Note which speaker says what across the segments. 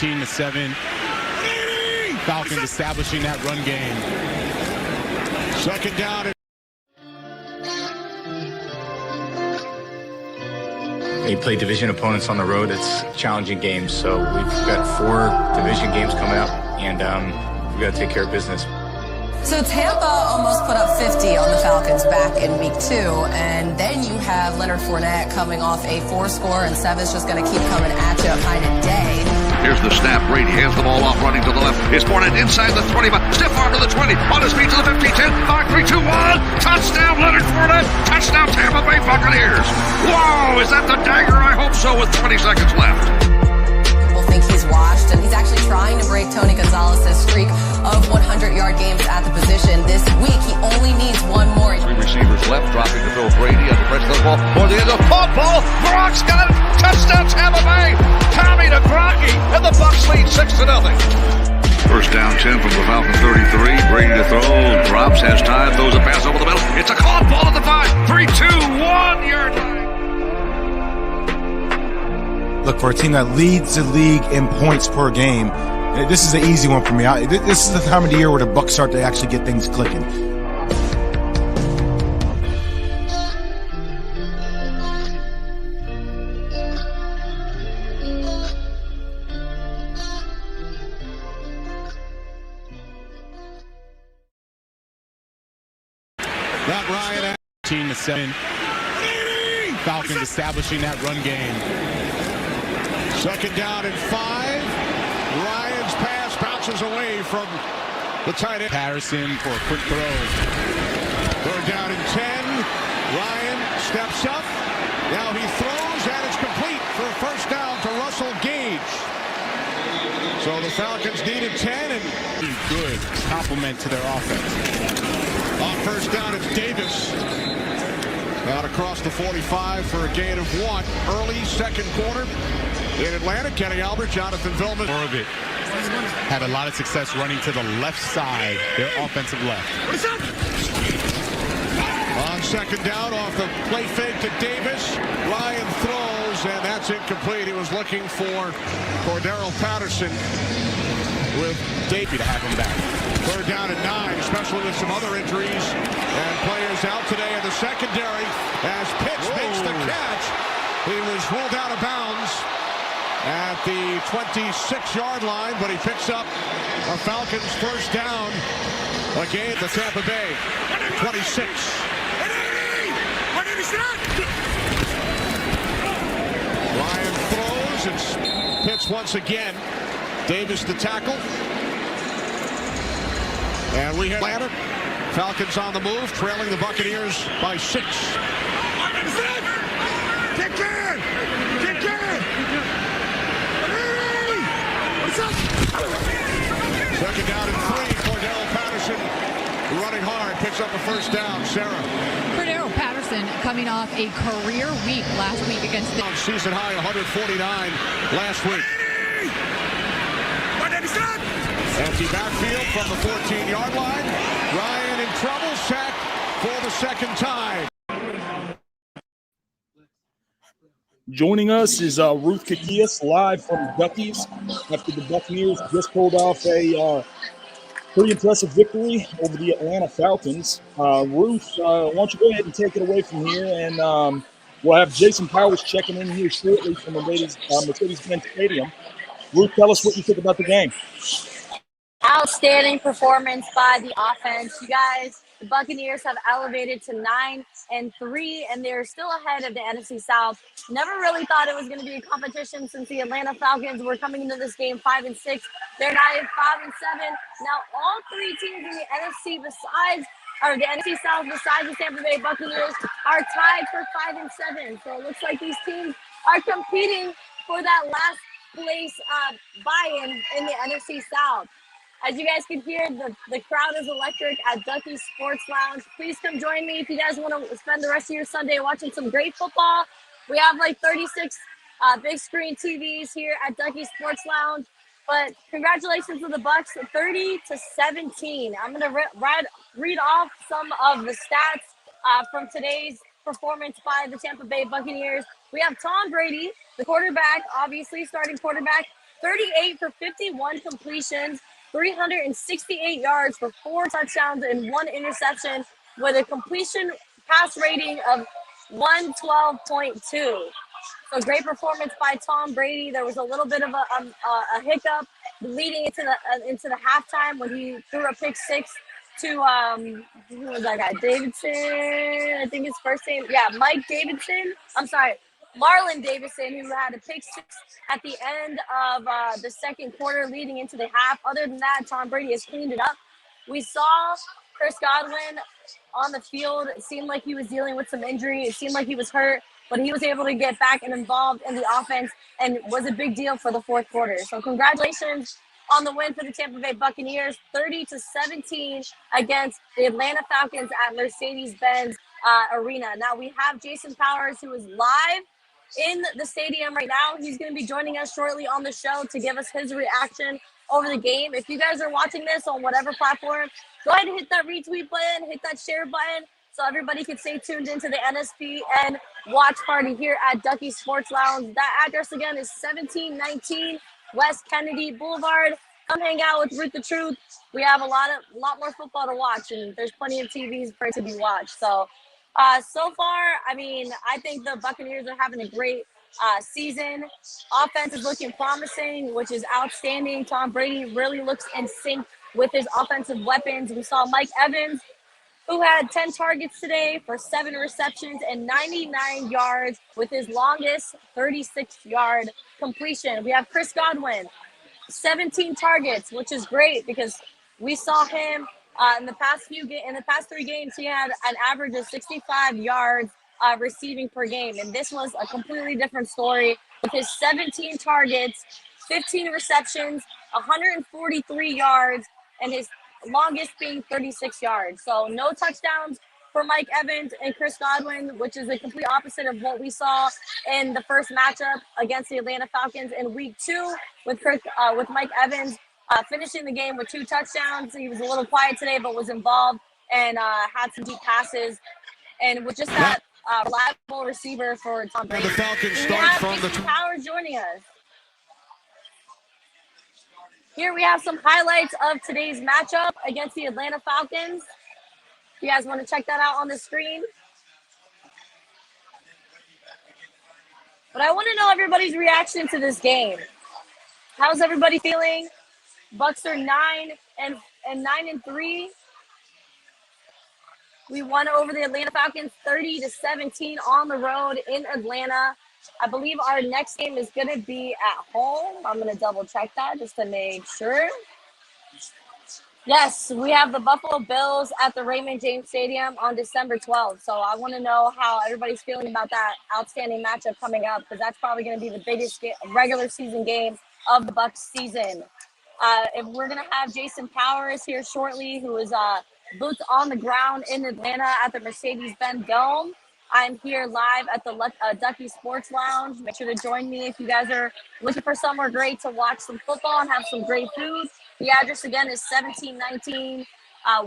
Speaker 1: 14-7. Falcons establishing that run game. Second down.
Speaker 2: They play division opponents on the road. It's challenging games. So we've got 4 division games coming up, and we've got to take care of business.
Speaker 3: So Tampa almost put up 50 on the Falcons back in week 2, and then you have Leonard Fournette coming off a 4-score, and Seven's just going to keep coming at you kind of day.
Speaker 4: Here's the snap. Brady hands the ball off, running to the left. It's Fournette inside the 25. Stiff arm to the 20. On his feet to the 50, 10, 5, 3, 2, 1. Touchdown, Leonard Fournette. Touchdown, Tampa Bay Buccaneers. Whoa, is that the dagger? I hope so, with 20 seconds left.
Speaker 3: People think he's washed, and he's actually trying to break Tony Gonzalez's streak of 100-yard games at the position this week. He only needs one more.
Speaker 4: 3 receivers left, dropping to Bill Brady under pressure of the ball. For the end of football. Gronk's got it. Touchdown, Tampa Bay. Tommy to Gronky, and the Bucs lead 6-0. First down 10 from the Falcons 33. Brady to throw. Drops, has time, throws a pass over the middle. It's a caught ball at the 5. 3, 2, 1-yard line.
Speaker 5: Look, for a team that leads the league in points per game, this is an easy one for me. This is the time of the year where the Bucs start to actually get things clicking.
Speaker 1: That Ryan 14-7. Falcons establishing that run game. Second down and 5. Ryan's pass bounces away from the tight end. Harrison for a quick throw. Third down and 10. Ryan steps up. Now he throws, and it's complete for a first down to Russell Gage. So the Falcons needed 10, and good compliment to their offense. On first down, it's Davis. Out across the 45 for a gain of 1. Early second quarter in Atlanta. Kenny Albert, Jonathan Vilma. More of it. Had a lot of success running to the left side, their offensive left. On second down, off the play fake to Davis. Ryan throws, and that's incomplete. He was looking for Cordero Patterson with Davey to have him back. Third down and 9, especially with some other injuries and players out today in the secondary as Pitts makes the catch. He was ruled out of bounds at the 26-yard line, but he picks up a Falcons first down again at the Tampa Bay 26. Ryan throws, and Pitts once again. Davis the tackle. And we have Atlanta. Falcons on the move, trailing the Buccaneers by 6. Get good! Get good! Second down and 3. Cordero Patterson running hard, picks up a first down. Sarah.
Speaker 6: Cordero Patterson coming off a career week last week against the
Speaker 1: season high 149 last week. Empty backfield from the 14-yard line. Ryan in trouble, sacked for the second time.
Speaker 7: Joining us is Ruth Caguias live from Duckys after the Buccaneers just pulled off a pretty impressive victory over the Atlanta Falcons. Ruth, why don't you go ahead and take it away from here, and we'll have Jason Powers checking in here shortly from the Mercedes-Benz Stadium. Ruth, tell us what you think about the game.
Speaker 8: Outstanding performance by the offense. You guys, the Buccaneers have elevated to 9-3, and they're still ahead of the NFC South. Never really thought it was going to be a competition since the Atlanta Falcons were coming into this game 5-6. They're now 5-7. Now all 3 teams in the NFC the NFC South besides the Tampa Bay Buccaneers are tied for 5-7. So it looks like these teams are competing for that last place buy-in in the NFC South. As you guys can hear, the crowd is electric at Duckys Sports Lounge. Please come join me if you guys want to spend the rest of your Sunday watching some great football. We have like 36 big screen TVs here at Duckys Sports Lounge. But congratulations to the Bucs, 30-17. I'm going to read off some of the stats from today's performance by the Tampa Bay Buccaneers. We have Tom Brady, the quarterback, obviously starting quarterback. 38 for 51 completions, 368 yards for 4 touchdowns and 1 interception with a completion pass rating of 112.2. So great performance by Tom Brady. There was a little bit of a hiccup leading into the halftime when he threw a pick six to who was that guy? Davidson, I think his first name. Yeah, Mike Davidson. I'm sorry, Marlon Davidson, who had a pick six at the end of the second quarter, leading into the half. Other than that, Tom Brady has cleaned it up. We saw Chris Godwin on the field. It seemed like he was dealing with some injury. It seemed like he was hurt, but he was able to get back and involved in the offense and was a big deal for the fourth quarter. So congratulations on the win for the Tampa Bay Buccaneers, 30-17 against the Atlanta Falcons at Mercedes-Benz Arena. Now we have Jason Powers, who is live in the stadium right now. He's going to be joining us shortly on the show to give us his reaction over the game. If you guys are watching this on whatever platform, go ahead and hit that retweet button, hit that share button, so everybody can stay tuned into the NSPN watch party here at Duckys Sports Lounge. That address again is 1719 West Kennedy Boulevard. Come hang out with Ruth the Truth. We have a lot more football to watch, and there's plenty of TVs for it to be watched. So far, I mean, I think the Buccaneers are having a great season. Offense is looking promising, which is outstanding. Tom Brady really looks in sync with his offensive weapons. We saw Mike Evans, who had 10 targets today for 7 receptions and 99 yards with his longest 36-yard completion. We have Chris Godwin, 17 targets, which is great because we saw him in the past 3 games. He had an average of 65 yards receiving per game, and this was a completely different story with his 17 targets, 15 receptions, 143 yards, and his longest being 36 yards. So no touchdowns for Mike Evans and Chris Godwin, which is the complete opposite of what we saw in the first matchup against the Atlanta Falcons in week 2 with Mike Evans finishing the game with 2 touchdowns. He was a little quiet today, but was involved and had some deep passes and was just that reliable receiver for Tom Brady.
Speaker 1: And the Falcons start from the
Speaker 8: Powers joining us. Here we have some highlights of today's matchup against the Atlanta Falcons. You guys want to check that out on the screen? But I want to know everybody's reaction to this game. How's everybody feeling? Bucks are 9-3. We won over the Atlanta Falcons 30-17 on the road in Atlanta. I believe our next game is going to be at home. I'm going to double check that just to make sure. Yes, we have the Buffalo Bills at the Raymond James Stadium on December 12th. So I want to know how everybody's feeling about that outstanding matchup coming up, because that's probably going to be the biggest regular season game of the Bucs season. If we're going to have Jason Powers here shortly, who is boots on the ground in Atlanta at the Mercedes-Benz Dome. I'm here live at the Ducky Sports Lounge. Make sure to join me if you guys are looking for somewhere great to watch some football and have some great food. The address again is 1719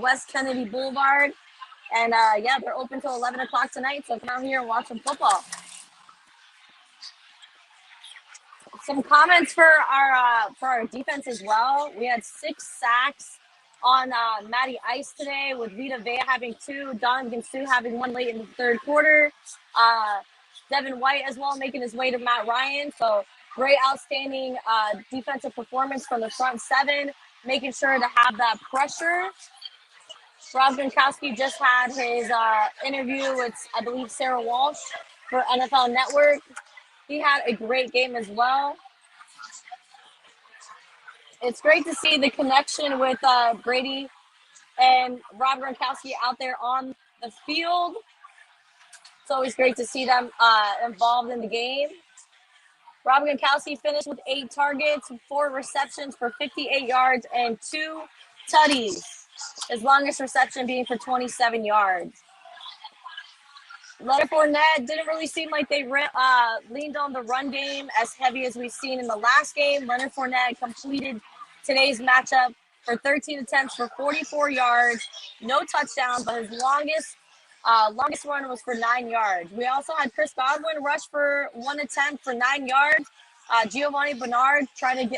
Speaker 8: West Kennedy Boulevard. And yeah, they're open till 11 o'clock tonight. So come out here and watch some football. Some comments for our defense as well. We had 6 sacks on Matty Ice today, with Vita Vea having 2, Donovan Sue having 1 late in the third quarter. Devin White as well making his way to Matt Ryan. So great, outstanding defensive performance from the front 7, making sure to have that pressure. Rob Gronkowski just had his interview with, I believe, Sarah Walsh for NFL Network. He had a great game as well. It's great to see the connection with Brady and Rob Gronkowski out there on the field. It's always great to see them involved in the game. Rob Gronkowski finished with 8 targets, 4 receptions for 58 yards, and 2 tutties. His longest reception being for 27 yards. Leonard Fournette didn't really seem like they leaned on the run game as heavy as we've seen in the last game. Leonard Fournette completed today's matchup for 13 attempts for 44 yards, no touchdowns, but his longest run was for 9 yards. We also had Chris Godwin rush for 1 attempt for 9 yards. Giovanni Bernard trying to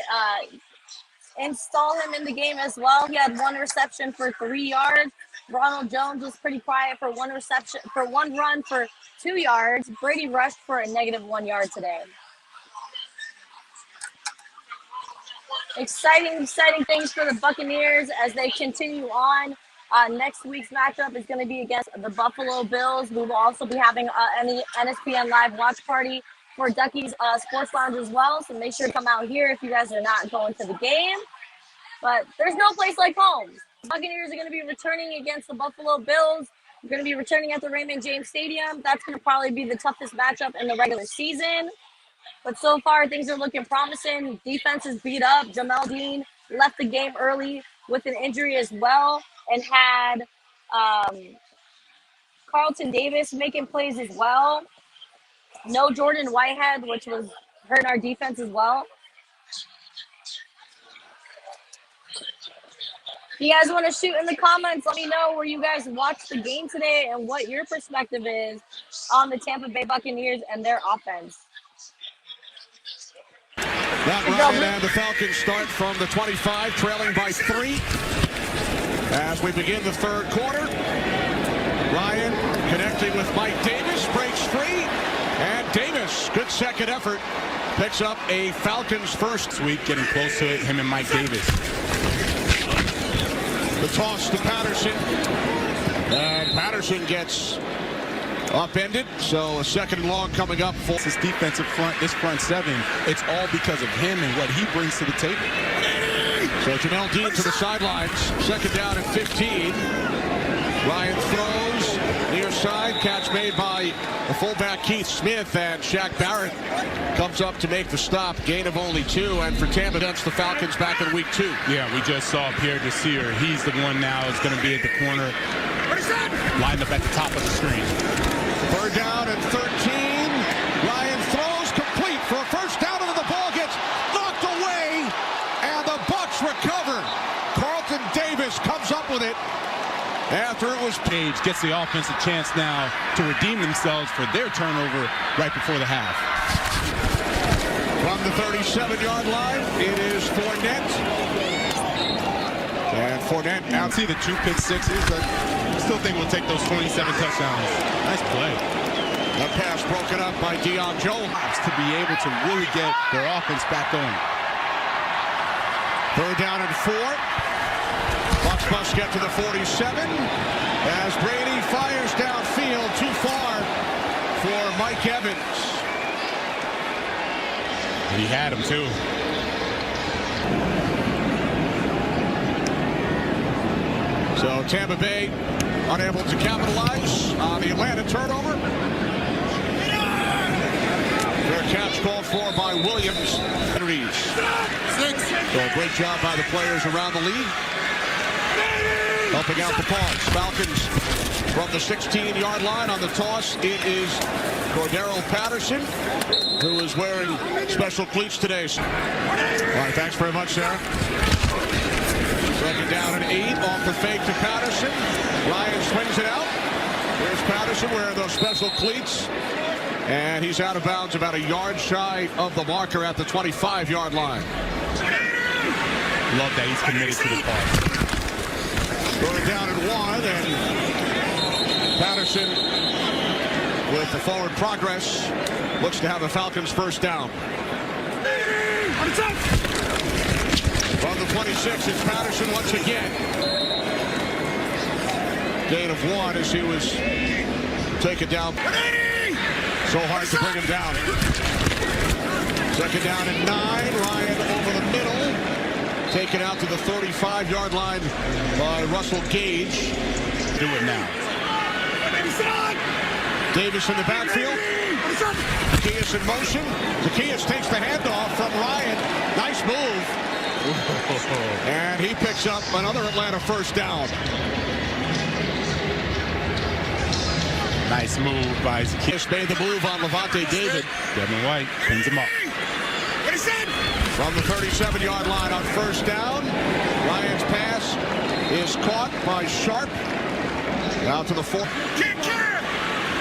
Speaker 8: install him in the game as well. He had 1 reception for 3 yards. Ronald Jones was pretty quiet for 1 reception, for 1 run for 2 yards. Brady rushed for a -1 yard today. Exciting things for the Buccaneers as they continue on. Next week's matchup is going to be against the Buffalo Bills. We will also be having an NSPN live watch party for Duckys Sports Lounge as well. So make sure to come out here if you guys are not going to the game. But there's no place like home. The Buccaneers are going to be returning against the Buffalo Bills. We're going to be returning at the Raymond James Stadium. That's going to probably be the toughest matchup in the regular season. But so far, things are looking promising. Defense is beat up. Jamel Dean left the game early with an injury as well, and had Carlton Davis making plays as well. No Jordan Whitehead, which was hurting our defense as well. If you guys want to shoot in the comments, let me know where you guys watched the game today and what your perspective is on the Tampa Bay Buccaneers and their offense.
Speaker 1: That Ryan and the Falcons start from the 25, trailing by 3. As we begin the third quarter, Ryan connecting with Mike Davis, breaks free, and Davis, good second effort, picks up a Falcons first.
Speaker 5: Week getting close to it, him and Mike Davis.
Speaker 1: The toss to Patterson, and Patterson gets upended, so a second and long coming up for
Speaker 5: this defensive front, this front seven. It's all because of him and what he brings to the table.
Speaker 1: So Jamel Dean to the sidelines, second down and 15. Ryan throws near side, catch made by the fullback Keith Smith, and Shaq Barrett comes up to make the stop. Gain of only 2, and for Tampa against the Falcons back in week 2.
Speaker 5: Yeah, we just saw Pierre Desir. He's the one now is going to be at the corner, lined up at the top of the screen.
Speaker 1: Third down and 13. Ryan throws complete for a first down, and the ball gets knocked away, and the Bucs recover. Carlton Davis comes up with it after it was
Speaker 5: Page gets the offense a chance now to redeem themselves for their turnover right before the half.
Speaker 1: From the 37-yard line, it is Fournette. And Fournette out.
Speaker 5: See the 2 pick sixes, but I still think we'll take those 27 touchdowns. Nice play.
Speaker 1: The pass broken up by Deion Jones
Speaker 5: to be able to really get their offense back going.
Speaker 1: Third down and 4. Bucs must get to the 47 as Brady fires downfield too far for Mike Evans.
Speaker 5: He had him too.
Speaker 1: So Tampa Bay unable to capitalize on the Atlanta turnover. Their catch called for by Williams. So a great job by the players around the league, helping out the cause. Falcons from the 16-yard line on the toss. It is Cordero Patterson, who is wearing special cleats today. All right, thanks very much, Sarah. Second down and 8 off the fake to Patterson. Ryan swings it out. Here's Patterson wearing those special cleats. And he's out of bounds about a yard shy of the marker at the 25-yard line.
Speaker 5: Love that he's committed to the pass.
Speaker 1: Third down and 1, and Patterson with the forward progress looks to have the Falcons first down. From the 26, it's Patterson once again. Gain of 1 as he was taken down. So hard to bring him down. Second down and 9. Ryan over the middle. Taken out to the 35-yard line by Russell Gage.
Speaker 5: Do it now.
Speaker 1: Davis in the backfield. Caguias in motion. Caguias takes the handoff from Ryan. Nice move. And he picks up another Atlanta first down.
Speaker 5: Nice move by
Speaker 1: Caguias made the move on Levante David.
Speaker 5: Devin White pins him up.
Speaker 1: From the 37-yard line on first down, Ryan's pass is caught by Sharp. Out to the 4.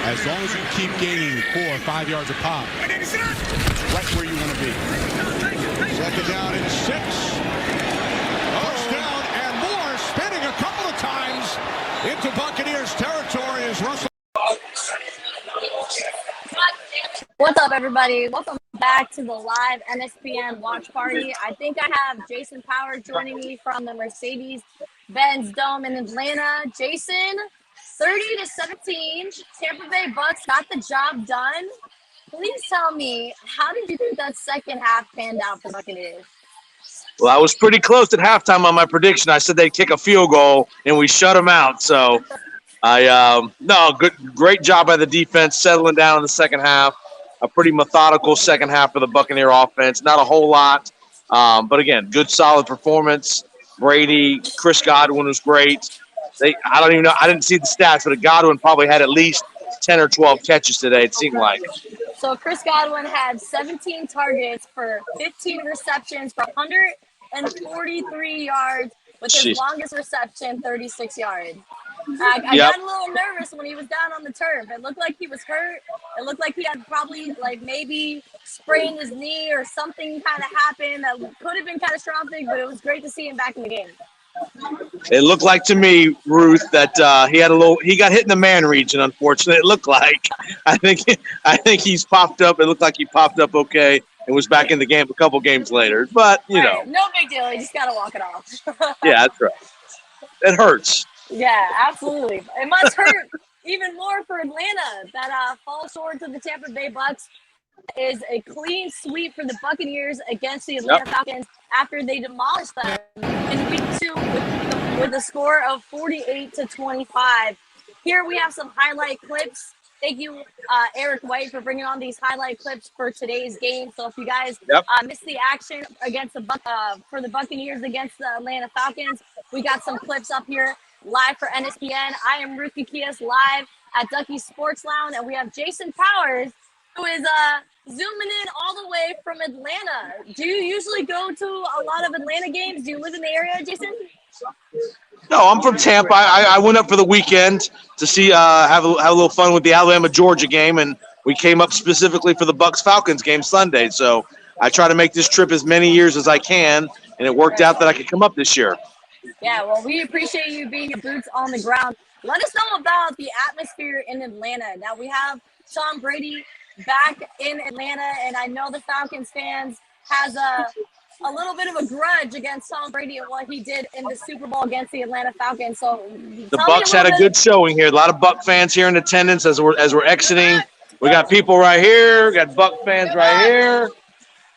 Speaker 5: As long as you keep gaining 4 or 5 yards a pop, right where you want to be.
Speaker 8: What's up, everybody? Welcome back to the live NSPN watch party. I think I have Jason Powers joining me from the Mercedes-Benz Dome in Atlanta. Jason, 30-17, Tampa Bay BUCS got the job done. Please tell me, how did you think that second half panned out for the Buccaneers?
Speaker 9: Well, I was pretty close at halftime on my prediction. I said they'd kick a field goal, and we shut them out. So, great job by the defense settling down in the second half. A pretty methodical second half for the Buccaneer offense. Not a whole lot, but again, good solid performance. Brady, Chris Godwin was great. I don't even know. I didn't see the stats, but Godwin probably had at least 10 or 12 catches today, it seemed like.
Speaker 8: So Chris Godwin had 17 targets for 15 receptions for 143 yards, with his longest reception 36 yards. I got a little nervous when he was down on the turf. It looked like he was hurt. It looked like he had probably maybe sprained his knee or something kind of happened that could have been catastrophic, but it was great to see him back in the game.
Speaker 9: It looked like to me, Ruth, that he got hit in the man region, unfortunately. It looked like. I think he's popped up. It looked like he popped up okay and was back in the game a couple games later. But,
Speaker 8: no big deal. You just got to walk it off.
Speaker 9: Yeah, that's right. It hurts.
Speaker 8: Yeah, absolutely. It must hurt even more for Atlanta that falls short to the Tampa Bay BUCS. Is a clean sweep for the Buccaneers against the Atlanta Falcons after they demolished them in week 2 with a score of 48-25. Here we have some highlight clips. Thank you, Eric White, for bringing on these highlight clips for today's game. So if you guys missed the action against for the Buccaneers against the Atlanta Falcons, we got some clips up here live for NSPN. I am Ruth Caguias live at Duckys Sports Lounge, and we have Jason Powers, who is zooming in all the way from Atlanta. Do you usually go to a lot of Atlanta games? Do you live in the area, Jason?
Speaker 9: No, I'm from Champa. I went up for the weekend to see have a little fun with the Alabama-Georgia game, and we came up specifically for the BUCS-Falcons game Sunday. So I try to make this trip as many years as I can, and it worked out that I could come up this year.
Speaker 8: Yeah, well, we appreciate you being your boots on the ground. Let us know about the atmosphere in Atlanta. Now, we have Tom Brady back in Atlanta, and I know the Falcons fans has a little bit of a grudge against Tom Brady and what he did in the Super Bowl against the Atlanta Falcons. So
Speaker 9: the BUCS had a good showing here. A lot of BUC fans here in attendance as we're exiting. We got people right here. We got BUC fans right here.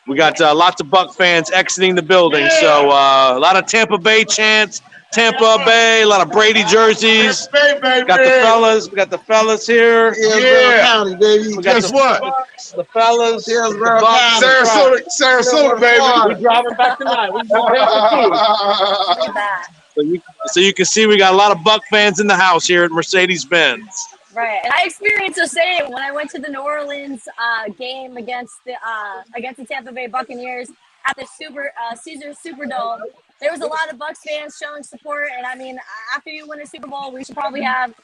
Speaker 9: We got lots of BUC fans exiting the building. So a lot of Tampa Bay chants. Tampa Bay, a lot of Brady jerseys. Got the fellas. We got the fellas here.
Speaker 10: County, baby. Guess what?
Speaker 9: The fellas.
Speaker 10: Sarasota, baby.
Speaker 9: We're driving back tonight. So you can see we got a lot of BUC fans in the house here at Mercedes-Benz.
Speaker 8: Right, and I experienced the same when I went to the New Orleans game against the Tampa Bay Buccaneers at the Caesars Superdome. There was a lot of BUCS fans showing support, and I mean, after you win a Super Bowl, we should probably have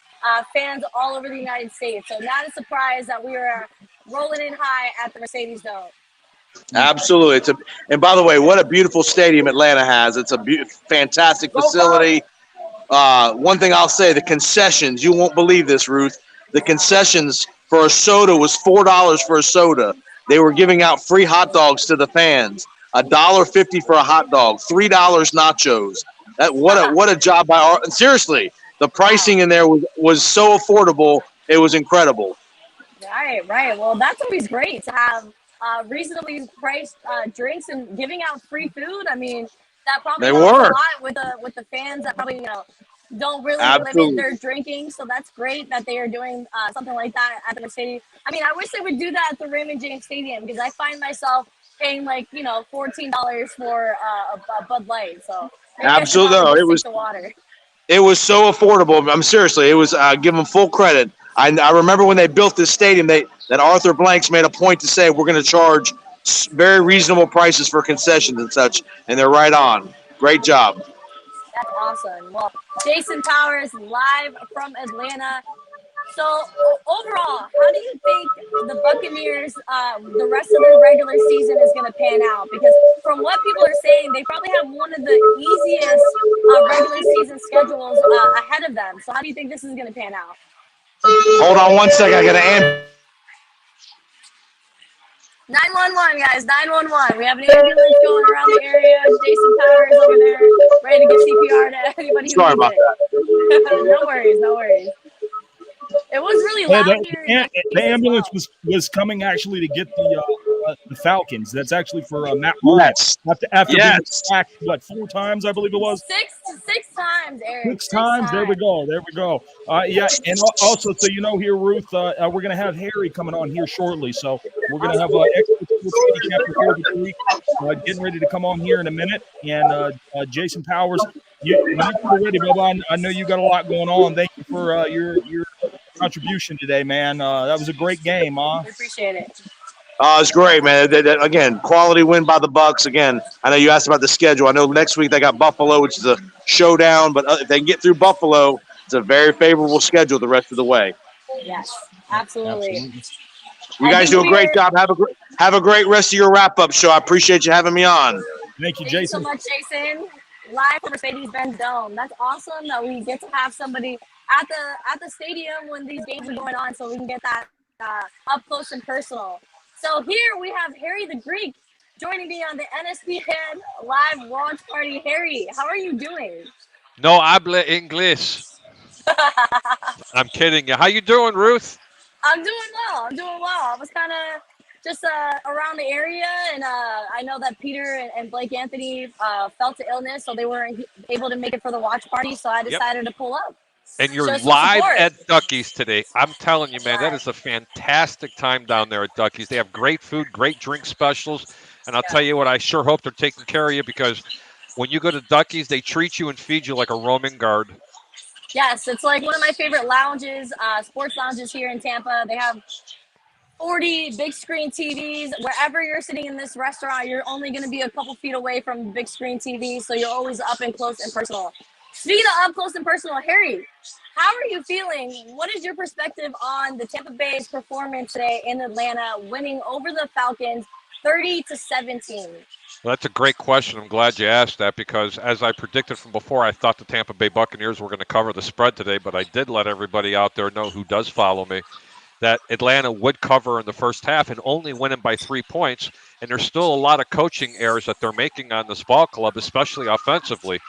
Speaker 8: fans all over the United States. So not a surprise that we were rolling in high at the Mercedes Dome.
Speaker 9: Absolutely. And by the way, what a beautiful stadium Atlanta has. It's a fantastic facility. One thing I'll say, the concessions, you won't believe this, Ruth. The concessions for a soda was $4 for a soda. They were giving out free hot dogs to the fans. $1.50 for a hot dog, $3 nachos. What a job by seriously, the pricing in there was so affordable, it was incredible.
Speaker 8: Right. Well, that's always great to have reasonably priced drinks and giving out free food. I mean, that probably helps a lot with the fans that probably don't really limit their drinking. So that's great that they are doing something like that at the Mercedes. I mean, I wish they would do that at the Raymond James Stadium, because I find myself paying $14 for a Bud Light. So
Speaker 9: absolutely, no, it was so affordable. I'm seriously, it was give them full credit. I remember when they built this stadium, that Arthur Blanks made a point to say we're going to charge very reasonable prices for concessions and such, and they're right on. Great job.
Speaker 8: That's awesome. Well, Jason Powers live from Atlanta. So overall, how do you think the Buccaneers, the rest of their regular season is going to pan out? Because from what people are saying, they probably have one of the easiest regular season schedules ahead of them. So how do you think this is going to pan out?
Speaker 9: Hold on one second. I got to end.
Speaker 8: 911, guys, 911. We have an ambulance going around the area. Jason Powers over there, ready to give CPR to anybody who
Speaker 9: Sorry
Speaker 8: needs
Speaker 9: about
Speaker 8: it. No worries, no worries. It was really
Speaker 7: Yeah,
Speaker 8: loud here in Duckys
Speaker 7: the
Speaker 8: as
Speaker 7: ambulance
Speaker 8: well.
Speaker 7: was coming actually to get the Falcons. That's actually for Matt
Speaker 9: that.
Speaker 7: Ryan.
Speaker 9: Yes.
Speaker 7: After being
Speaker 9: Yes.
Speaker 7: sacked, what, 4 times, I believe it was?
Speaker 8: Six times, Eric.
Speaker 7: 6 times. There we go. Yeah, and also, so you know here, Ruth, we're going to have Harry coming on here shortly. So we're going to have extra sports handicap report this week, getting ready to come on here in a minute. And Jason Powers, when you're ready, Bubba, I know you got a lot going on. Thank you for your contribution today, man. That was a great game, huh?
Speaker 8: We appreciate it.
Speaker 9: It's great, man. Again, quality win by the BUCS. Again, I know you asked about the schedule. I know next week they got Buffalo, which is a showdown. But if they can get through Buffalo, it's a very favorable schedule the rest of the way.
Speaker 8: Yes, absolutely.
Speaker 9: You guys do a great job. Have a great rest of your wrap-up show. I appreciate you having me on.
Speaker 7: Thank you,
Speaker 8: Thank
Speaker 7: Jason.
Speaker 8: you so much, Jason. Live from Mercedes-Benz Dome. That's awesome that we get to have somebody at the stadium when these games are going on, so we can get that up close and personal. So here we have Harry the Greek joining me on the NSPN live launch party. Harry, how are you doing?
Speaker 11: No habla English. I'm kidding you. How you doing, Ruth?
Speaker 8: I'm doing well. I was kind of just around the area, and I know that Peter and Blake Anthony felt the illness, so they weren't able to make it for the watch party, so I decided to pull up.
Speaker 11: And you're
Speaker 8: Show some
Speaker 11: live
Speaker 8: support.
Speaker 11: at Duckys today. I'm telling you, man, that is a fantastic time down there at Duckys. They have great food, great drink specials. And I'll tell you what, I sure hope they're taking care of you, because when you go to Duckys, they treat you and feed you like a Roman guard.
Speaker 8: Yes, it's like one of my favorite lounges, sports lounges here in Tampa. They have 40 big screen TVs. Wherever you're sitting in this restaurant, you're only going to be a couple feet away from big screen TVs, so you're always up and close and personal. Speaking of up close and personal, Harry, how are you feeling? What is your perspective on the Tampa Bay's performance today in Atlanta, winning over the Falcons 30-17?
Speaker 11: Well, that's a great question. I'm glad you asked that, because as I predicted from before, I thought the Tampa Bay Buccaneers were going to cover the spread today, but I did let everybody out there know who does follow me that Atlanta would cover in the first half and only winning by 3 points. And there's still a lot of coaching errors that they're making on this ball club, especially offensively.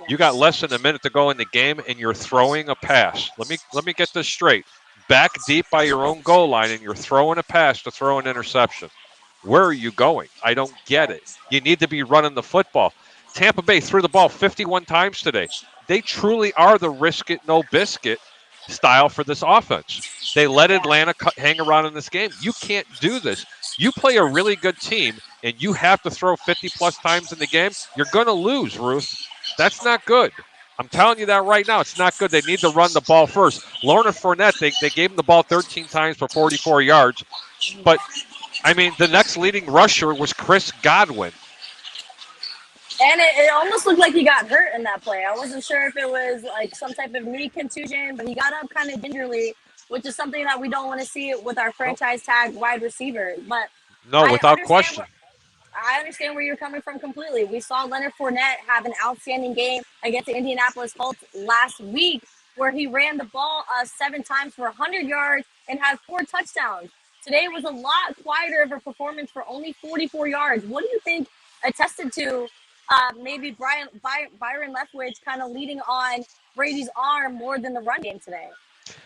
Speaker 11: You got less than a minute to go in the game, and you're throwing a pass. Let me get this straight. Back deep by your own goal line, and you're throwing a pass to throw an interception. Where are you going? I don't get it. You need to be running the football. Tampa Bay threw the ball 51 times today. They truly are the risk it, no biscuit style for this offense. They let Atlanta hang around in this game. You can't do this. You play a really good team, and you have to throw 50-plus times in the game. You're going to lose, Ruth. That's not good. I'm telling you that right now. It's not good. They need to run the ball first. Leonard Fournette, they gave him the ball 13 times for 44 yards. But, I mean, the next leading rusher was Chris Godwin.
Speaker 8: And it almost looked like he got hurt in that play. I wasn't sure if it was like some type of knee contusion, but he got up kind of gingerly, which is something that we don't want to see with our franchise tag wide receiver. But
Speaker 11: no, without question.
Speaker 8: I understand where you're coming from completely. We saw Leonard Fournette have an outstanding game against the Indianapolis Colts last week, where he ran the ball 7 times for 100 yards and had 4 touchdowns. Today was a lot quieter of a performance for only 44 yards. What do you think attested to maybe Byron Leftwich kind of leading on Brady's arm more than the run game today?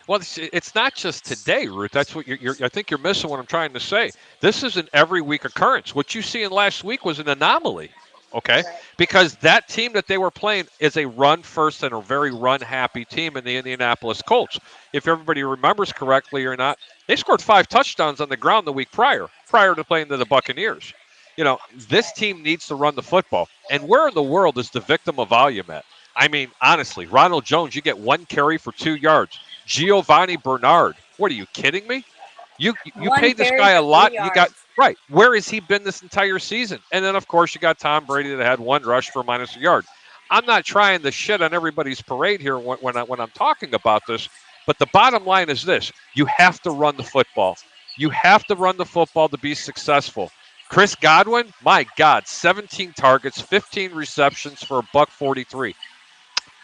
Speaker 11: Well, it's not just today, Ruth. That's what I think you're missing what I'm trying to say. This is an every week occurrence. What you see in last week was an anomaly, okay? Right. Because that team that they were playing is a run first and a very run happy team in the Indianapolis Colts. If everybody remembers correctly or not, they scored 5 touchdowns on the ground the week prior to playing to the Buccaneers. You know, this team needs to run the football. And where in the world is the victim of volume at? I mean, honestly, Ronald Jones, you get 1 carry for 2 yards. Giovanni Bernard, what are you kidding me? You paid this guy a lot. You got right. Where has he been this entire season? And then of course you got Tom Brady that had 1 rush for -1 yard. I'm not trying to shit on everybody's parade here when I'm talking about this, but the bottom line is this: you have to run the football. You have to run the football to be successful. Chris Godwin, my God, 17 targets, 15 receptions for $143.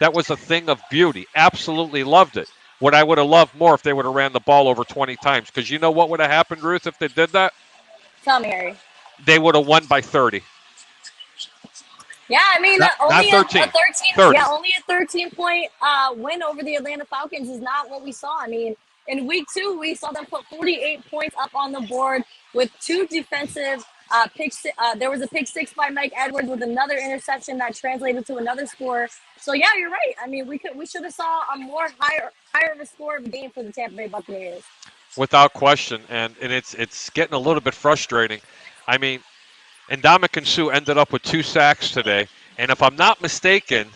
Speaker 11: That was a thing of beauty. Absolutely loved it. What I would have loved more if they would have ran the ball over 20 times. Because you know what would have happened, Ruth, if they did that?
Speaker 8: Tell me, Harry.
Speaker 11: They would have won by 30.
Speaker 8: Yeah, I mean,
Speaker 11: Not
Speaker 8: only
Speaker 11: 13.
Speaker 8: a 13,
Speaker 11: 30.
Speaker 8: yeah, only a 13-point win over the Atlanta Falcons is not what we saw. I mean, in week 2, we saw them put 48 points up on the board with 2 defensive picks. There was a pick 6 by Mike Edwards with another interception that translated to another score. So yeah, you're right. I mean, we should have saw a more higher of a score of a game for the Tampa Bay Buccaneers.
Speaker 11: Without question, and it's getting a little bit frustrating. I mean, Ndamukong Suh ended up with 2 sacks today, and if I'm not mistaken,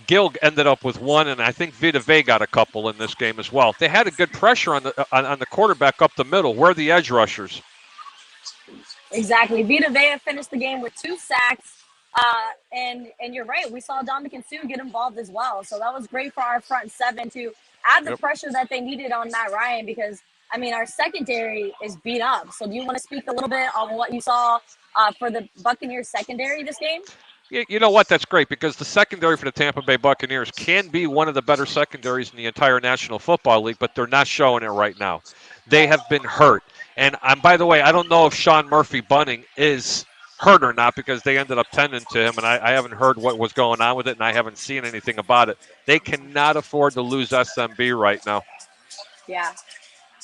Speaker 11: Gill ended up with 1, and I think Vita Vea got a couple in this game as well. They had a good pressure on the quarterback up the middle. Where are the edge rushers?
Speaker 8: Exactly. Vita Vea finished the game with 2 sacks, and you're right. We saw Ndamukong Suh get involved as well, so that was great for our front 7 to add the pressure that they needed on Matt Ryan because. I mean, our secondary is beat up. So do you want to speak a little bit on what you saw for the Buccaneers secondary this game?
Speaker 11: You know what? That's great because the secondary for the Tampa Bay Buccaneers can be one of the better secondaries in the entire National Football League, but they're not showing it right now. They have been hurt. And by the way, I don't know if Sean Murphy-Bunting is hurt or not because they ended up tending to him, and I haven't heard what was going on with it, and I haven't seen anything about it. They cannot afford to lose SMB right now.
Speaker 8: Yeah.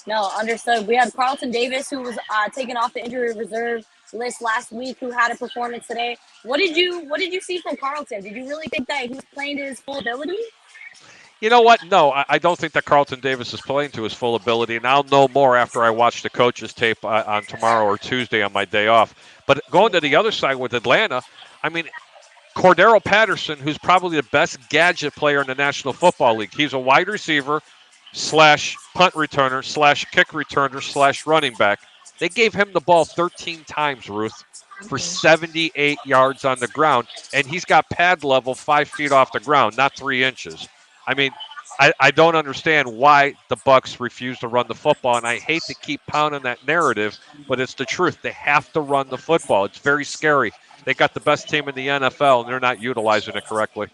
Speaker 8: No, understood. We had Carlton Davis, who was taken off the injury reserve list last week, who had a performance today. What did you see from Carlton? Did you really think that he was playing to his full ability?
Speaker 11: You know what? No, I don't think that Carlton Davis is playing to his full ability, and I'll know more after I watch the coaches' tape on tomorrow or Tuesday on my day off. But going to the other side with Atlanta, I mean, Cordero Patterson, who's probably the best gadget player in the National Football League. He's a wide receiver / punt returner / kick returner / running back. They gave him the ball 13 times, Ruth, for 78 yards on the ground, and he's got pad level 5 feet off the ground, not 3 inches. I mean, I don't understand why the Bucs refuse to run the football, and I hate to keep pounding that narrative, but it's the truth. They have to run the football. It's very scary. They got the best team in the NFL, and they're not utilizing it correctly.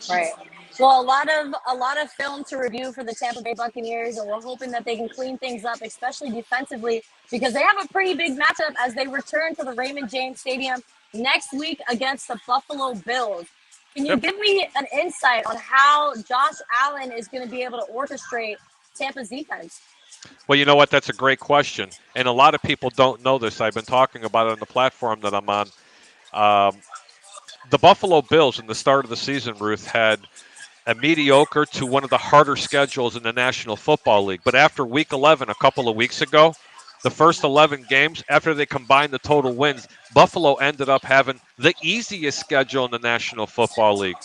Speaker 8: Right. Well, a lot of film to review for the Tampa Bay Buccaneers, and we're hoping that they can clean things up, especially defensively, because they have a pretty big matchup as they return to the Raymond James Stadium next week against the Buffalo Bills. Can you give me an insight on how Josh Allen is going to be able to orchestrate Tampa's defense?
Speaker 11: Well, you know what? That's a great question, and a lot of people don't know this. I've been talking about it on the platform that I'm on. The Buffalo Bills in the start of the season, Ruth, had a mediocre to one of the harder schedules in the National Football League. But after Week 11 a couple of weeks ago, the first 11 games, after they combined the total wins, Buffalo ended up having the easiest schedule in the National Football League.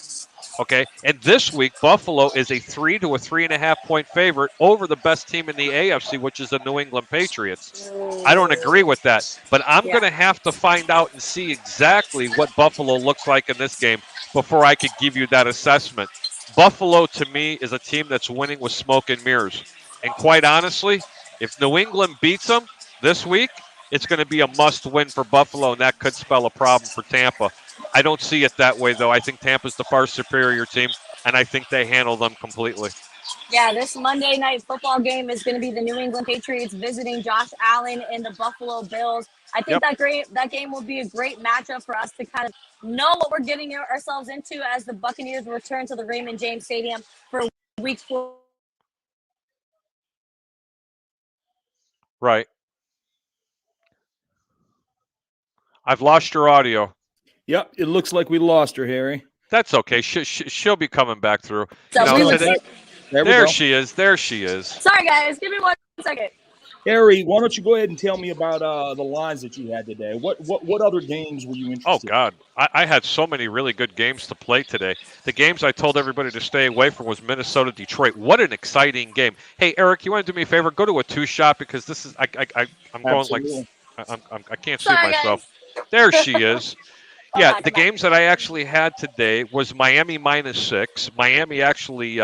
Speaker 11: Okay, and this week, Buffalo is a 3 to a 3.5 point favorite over the best team in the AFC, which is the New England Patriots. I don't agree with that, but I'm going to have to find out and see exactly what Buffalo looks like in this game before I could give you that assessment. Buffalo, to me, is a team that's winning with smoke and mirrors. And quite honestly, if New England beats them this week, it's going to be a must-win for Buffalo, and that could spell a problem for Tampa. I don't see it that way, though. I think Tampa's the far superior team, and I think they handle them completely.
Speaker 8: Yeah, this Monday night football game is going to be the New England Patriots visiting Josh Allen and the Buffalo Bills. I think that game will be a great matchup for us to kind of know what we're getting ourselves into as the Buccaneers return to the Raymond James Stadium for Week 4.
Speaker 11: Right. I've lost your audio.
Speaker 7: Yep, it looks like we lost her, Harry.
Speaker 11: That's okay. She'll be coming back through.
Speaker 7: There
Speaker 11: she is. There she is.
Speaker 8: Sorry, guys. Give me 1 second.
Speaker 7: Harry, why don't you go ahead and tell me about the lines that you had today? What other games were you interested in?
Speaker 11: Oh, God. I had so many really good games to play today. The games I told everybody to stay away from was Minnesota-Detroit. What an exciting game. Hey, Eric, you want to do me a favor? Go to a 2-shot because this is I'm going like I can't see myself.
Speaker 8: Guys.
Speaker 11: There she is. Yeah, the games that I actually had today was Miami -6. Miami actually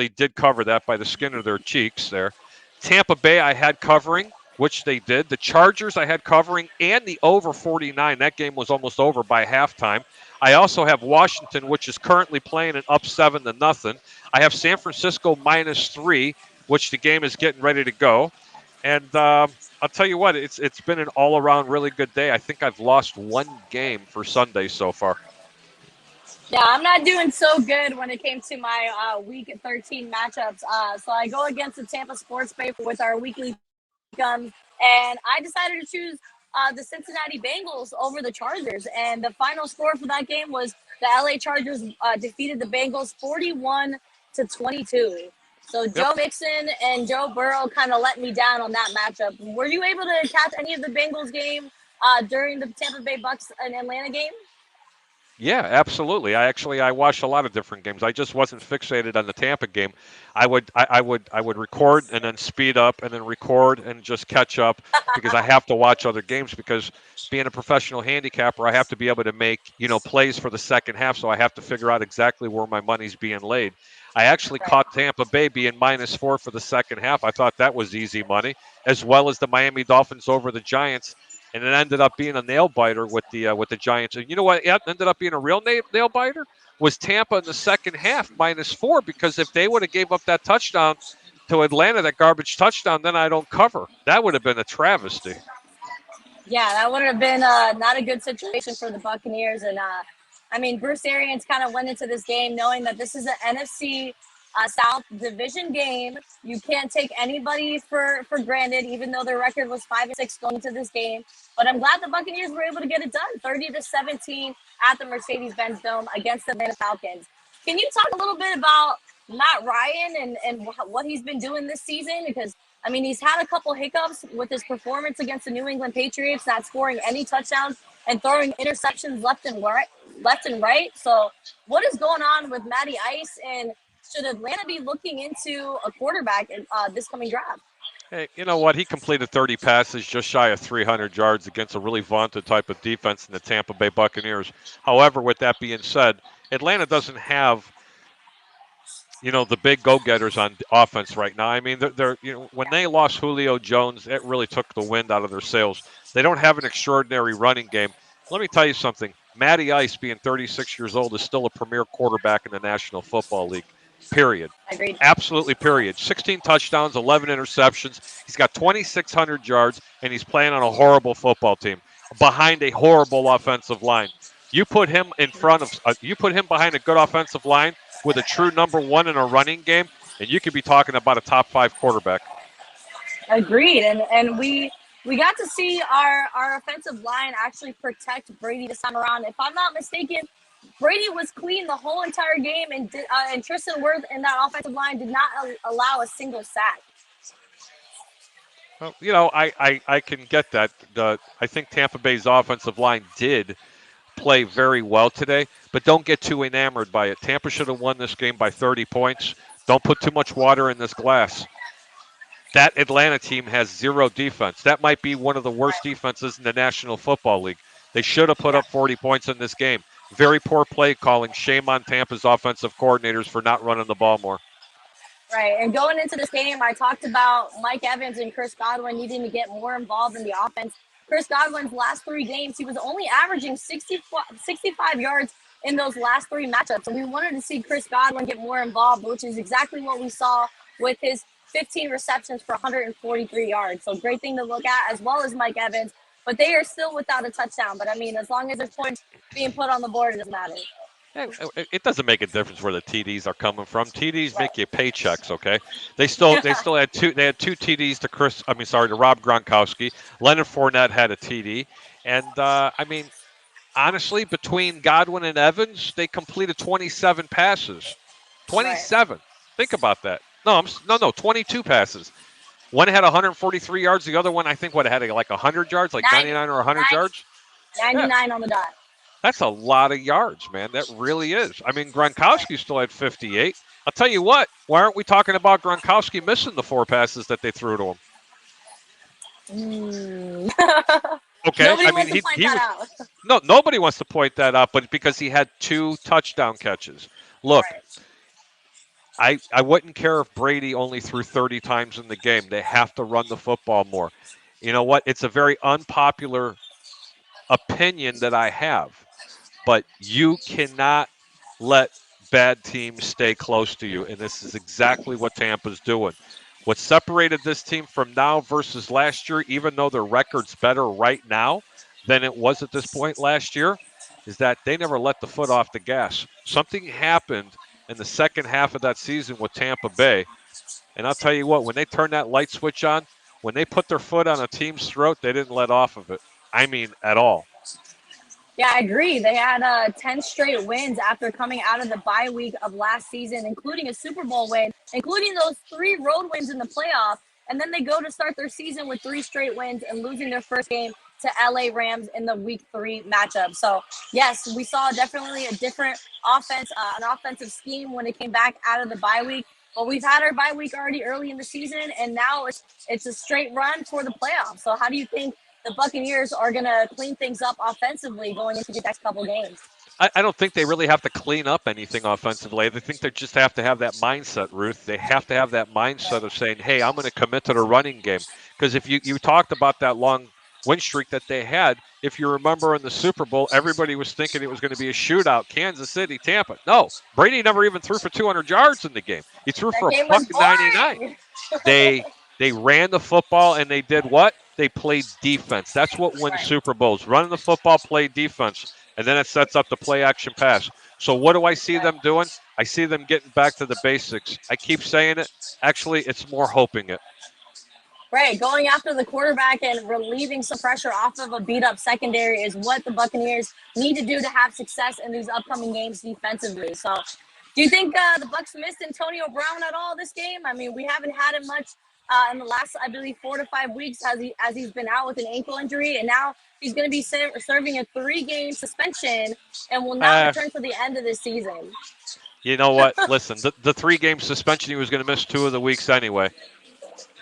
Speaker 11: did cover that by the skin of their cheeks there. Tampa Bay I had covering, which they did. The Chargers I had covering, and the over 49. That game was almost over by halftime. I also have Washington, which is currently playing and up 7-0. I have San Francisco -3, which the game is getting ready to go. And I'll tell you what, it's been an all-around really good day. I think I've lost one game for Sunday so far.
Speaker 8: Yeah, I'm not doing so good when it came to my week 13 matchups. So I go against the Tampa Sports Bay with our weekly comes, and I decided to choose the Cincinnati Bengals over the Chargers. And the final score for that game was the LA Chargers defeated the Bengals 41-22. So Joe Mixon and Joe Burrow kind of let me down on that matchup. Were you able to catch any of the Bengals game during the Tampa Bay Bucks and Atlanta game?
Speaker 11: Yeah, absolutely. I watched a lot of different games. I just wasn't fixated on the Tampa game. I would record and then speed up and then record and just catch up because I have to watch other games, because being a professional handicapper, I have to be able to make, plays for the second half, so I have to figure out exactly where my money's being laid. I actually caught Tampa Bay being -4 for the second half. I thought that was easy money, as well as the Miami Dolphins over the Giants. And it ended up being a nail biter with the Giants. And you know what? It ended up being a real nail biter was Tampa in the second half -4, because if they would have gave up that touchdown to Atlanta, that garbage touchdown, then I don't cover. That would have been a travesty.
Speaker 8: Yeah, that would have been not a good situation for the Buccaneers. And Bruce Arians kind of went into this game knowing that this is an NFC South division game. You can't take anybody for granted, even though their record was 5-6 going into this game. But I'm glad the Buccaneers were able to get it done, 30-17 at the Mercedes-Benz Dome against the Atlanta Falcons. Can you talk a little bit about Matt Ryan and what he's been doing this season? Because he's had a couple hiccups with his performance against the New England Patriots, not scoring any touchdowns and throwing interceptions left and right. So what is going on with Matty Ice, and should Atlanta be looking into a quarterback in this coming draft?
Speaker 11: Hey, you know what? He completed 30 passes, just shy of 300 yards against a really vaunted type of defense in the Tampa Bay Buccaneers. However, with that being said, Atlanta doesn't have, the big go-getters on offense right now. They're when they lost Julio Jones, it really took the wind out of their sails. They don't have an extraordinary running game. Let me tell you something. Matty Ice, being 36 years old, is still a premier quarterback in the National Football League. Period.
Speaker 8: Agreed.
Speaker 11: Absolutely, period. 16 touchdowns, 11 interceptions. He's got 2,600 yards, and he's playing on a horrible football team behind a horrible offensive line. You put him behind a good offensive line with a true number one in a running game, and you could be talking about a top 5 quarterback.
Speaker 8: Agreed. And we got to see our offensive line actually protect Brady this time around. If I'm not mistaken, Brady was clean the whole entire game, and Tristan Wirth and that offensive line did not allow a single sack.
Speaker 11: Well, I can get that. I think Tampa Bay's offensive line did play very well today, but don't get too enamored by it. Tampa should have won this game by 30 points. Don't put too much water in this glass. That Atlanta team has zero defense. That might be one of the worst defenses in the National Football League. They should have put up 40 points in this game. Very poor play calling. Shame on Tampa's offensive coordinators for not running the ball more.
Speaker 8: Right, and going into this game, I talked about Mike Evans and Chris Godwin needing to get more involved in the offense. Chris Godwin's last 3 games, he was only averaging 65 yards in those last 3 matchups. And we wanted to see Chris Godwin get more involved, which is exactly what we saw with his 15 receptions for 143 yards. So great thing to look at, as well as Mike Evans. But they are still without a touchdown. But, as long as there's points being put on the board, it doesn't matter.
Speaker 11: It doesn't make a difference where the TDs are coming from. TDs make you paychecks, okay? They still had two TDs to Rob Gronkowski. Leonard Fournette had a TD. And, honestly, between Godwin and Evans, they completed 27 passes. 27. Right. Think about that. No, 22 passes. One had 143 yards. The other one, I think, had like 100 yards, like 99 or 100 yards?
Speaker 8: 99 on the dot.
Speaker 11: That's a lot of yards, man. That really is. Gronkowski still had 58. I'll tell you what. Why aren't we talking about Gronkowski missing the 4 passes that they threw to him? Okay.
Speaker 8: Nobody wants to point that out.
Speaker 11: No, nobody wants to point that out, but because he had 2 touchdown catches. Look, right. I wouldn't care if Brady only threw 30 times in the game. They have to run the football more. You know what? It's a very unpopular opinion that I have. But you cannot let bad teams stay close to you, and this is exactly what Tampa's doing. What separated this team from now versus last year, even though their record's better right now than it was at this point last year, is that they never let the foot off the gas. Something happened in the second half of that season with Tampa Bay. And I'll tell you what, when they turned that light switch on, when they put their foot on a team's throat, they didn't let off of it. I mean, at all.
Speaker 8: Yeah, I agree. They had 10 straight wins after coming out of the bye week of last season, including a Super Bowl win, including those 3 road wins in the playoff. And then they go to start their season with 3 straight wins and losing their first game to LA Rams in the week 3 matchup. So yes, we saw definitely a different offense, an offensive scheme when it came back out of the bye week. But we've had our bye week already early in the season, and now it's a straight run for the playoffs. So how do you think the Buccaneers are going to clean things up offensively going into the next couple games?
Speaker 11: I don't think they really have to clean up anything offensively. I think they just have to have that mindset, Ruth. They have to have that mindset of saying, hey, I'm going to commit to the running game. Because if you talked about that long win streak that they had, if you remember in the Super Bowl, everybody was thinking it was going to be a shootout, Kansas City, Tampa. No, Brady never even threw for 200 yards in the game. He threw for a buck 99. They ran the football, and they did what? They played defense. That's what wins Super Bowls. Running the football, play defense, and then it sets up the play-action pass. So what do I see them doing? I see them getting back to the basics. I keep saying it. Actually, it's more hoping it.
Speaker 8: Right, going after the quarterback and relieving some pressure off of a beat-up secondary is what the Buccaneers need to do to have success in these upcoming games defensively. So do you think the Bucs missed Antonio Brown at all this game? I mean, we haven't had him much in the last, I believe, 4 to 5 weeks as he's been out with an ankle injury, and now he's going to be serving a 3-game suspension and will not return to the end of the season.
Speaker 11: You know what? Listen, the 3-game suspension, he was going to miss 2 of the weeks anyway.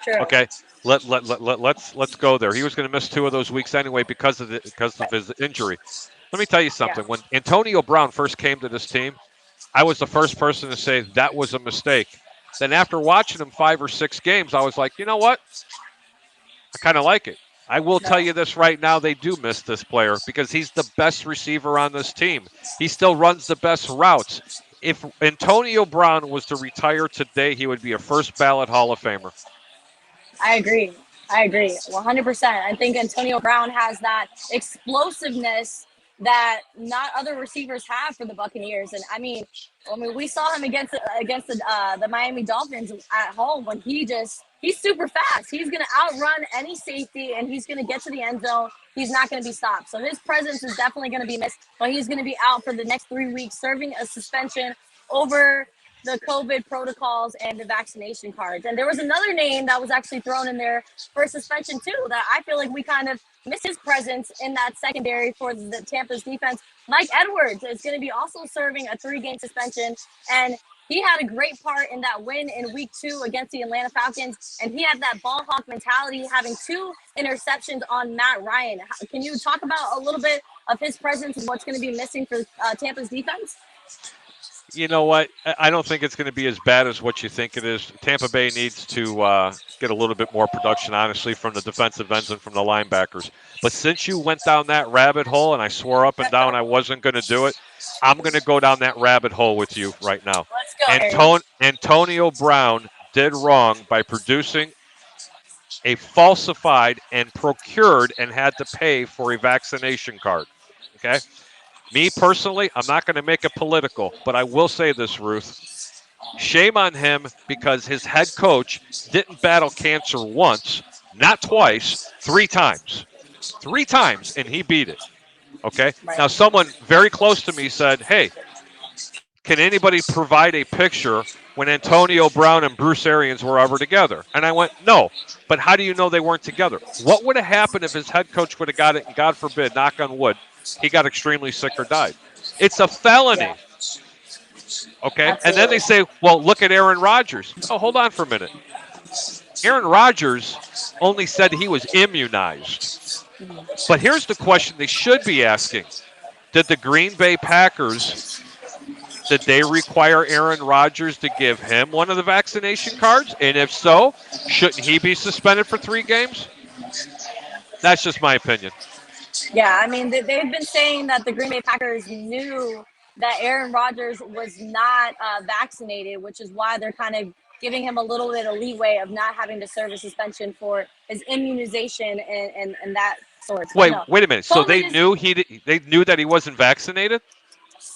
Speaker 8: True.
Speaker 11: Okay, let's go there. He was going to miss 2 of those weeks anyway because of his injury. Let me tell you something. When Antonio Brown first came to this team, I was the first person to say that was a mistake. Then after watching him 5 or 6 games, I was like, you know what? I kind of like it. I will tell you this right now, they do miss this player because he's the best receiver on this team. He still runs the best routes. If Antonio Brown was to retire today, he would be a first ballot Hall of Famer.
Speaker 8: I agree 100%. I think Antonio Brown has that explosiveness that not other receivers have for the Buccaneers. And I mean, we saw him against the Miami Dolphins at home when he's super fast. He's going to outrun any safety, and he's going to get to the end zone. He's not going to be stopped. So his presence is definitely going to be missed, but he's going to be out for the next 3 weeks, serving a suspension over the COVID protocols and the vaccination cards. And there was another name that was actually thrown in there for suspension too, that I feel like we kind of missed his presence in that secondary for the Tampa's defense. Mike Edwards is going to be also serving a 3-game suspension, and he had a great part in that win in week 2 against the Atlanta Falcons, and he had that ball hawk mentality, having 2 interceptions on Matt Ryan. Can you talk about a little bit of his presence and what's going to be missing for Tampa's defense?
Speaker 11: You know what? I don't think it's going to be as bad as what you think it is. Tampa Bay needs to get a little bit more production, honestly, from the defensive ends and from the linebackers. But since you went down that rabbit hole, and I swore up and down I wasn't going to do it, I'm going to go down that rabbit hole with you right now.
Speaker 8: Let's go.
Speaker 11: Antonio Brown did wrong by producing a falsified and procured and had to pay for a vaccination card. Okay? Me personally, I'm not going to make it political, but I will say this, Ruth. Shame on him because his head coach didn't battle cancer once, not twice, 3 times. 3 times, and he beat it. Okay?
Speaker 8: Right.
Speaker 11: Now, someone very close to me said, hey, can anybody provide a picture when Antonio Brown and Bruce Arians were ever together? And I went, no. But how do you know they weren't together? What would have happened if his head coach would have got it, and God forbid, knock on wood, he got extremely sick or died? It's a felony.
Speaker 8: Yeah.
Speaker 11: Okay?
Speaker 8: Absolutely.
Speaker 11: And then they say, well, look at Aaron Rodgers. Oh, hold on for a minute. Aaron Rodgers only said he was immunized. But here's the question they should be asking. Did the Green Bay Packers, did they require Aaron Rodgers to give him one of the vaccination cards? And if so, shouldn't he be suspended for 3 games? That's just my opinion.
Speaker 8: Yeah, I mean, they've been saying that the Green Bay Packers knew that Aaron Rodgers was not vaccinated, which is why they're kind of giving him a little bit of leeway of not having to serve a suspension for his immunization and that sort.
Speaker 11: Wait,
Speaker 8: No.
Speaker 11: wait a minute. So
Speaker 8: Coleman
Speaker 11: they knew that he wasn't vaccinated?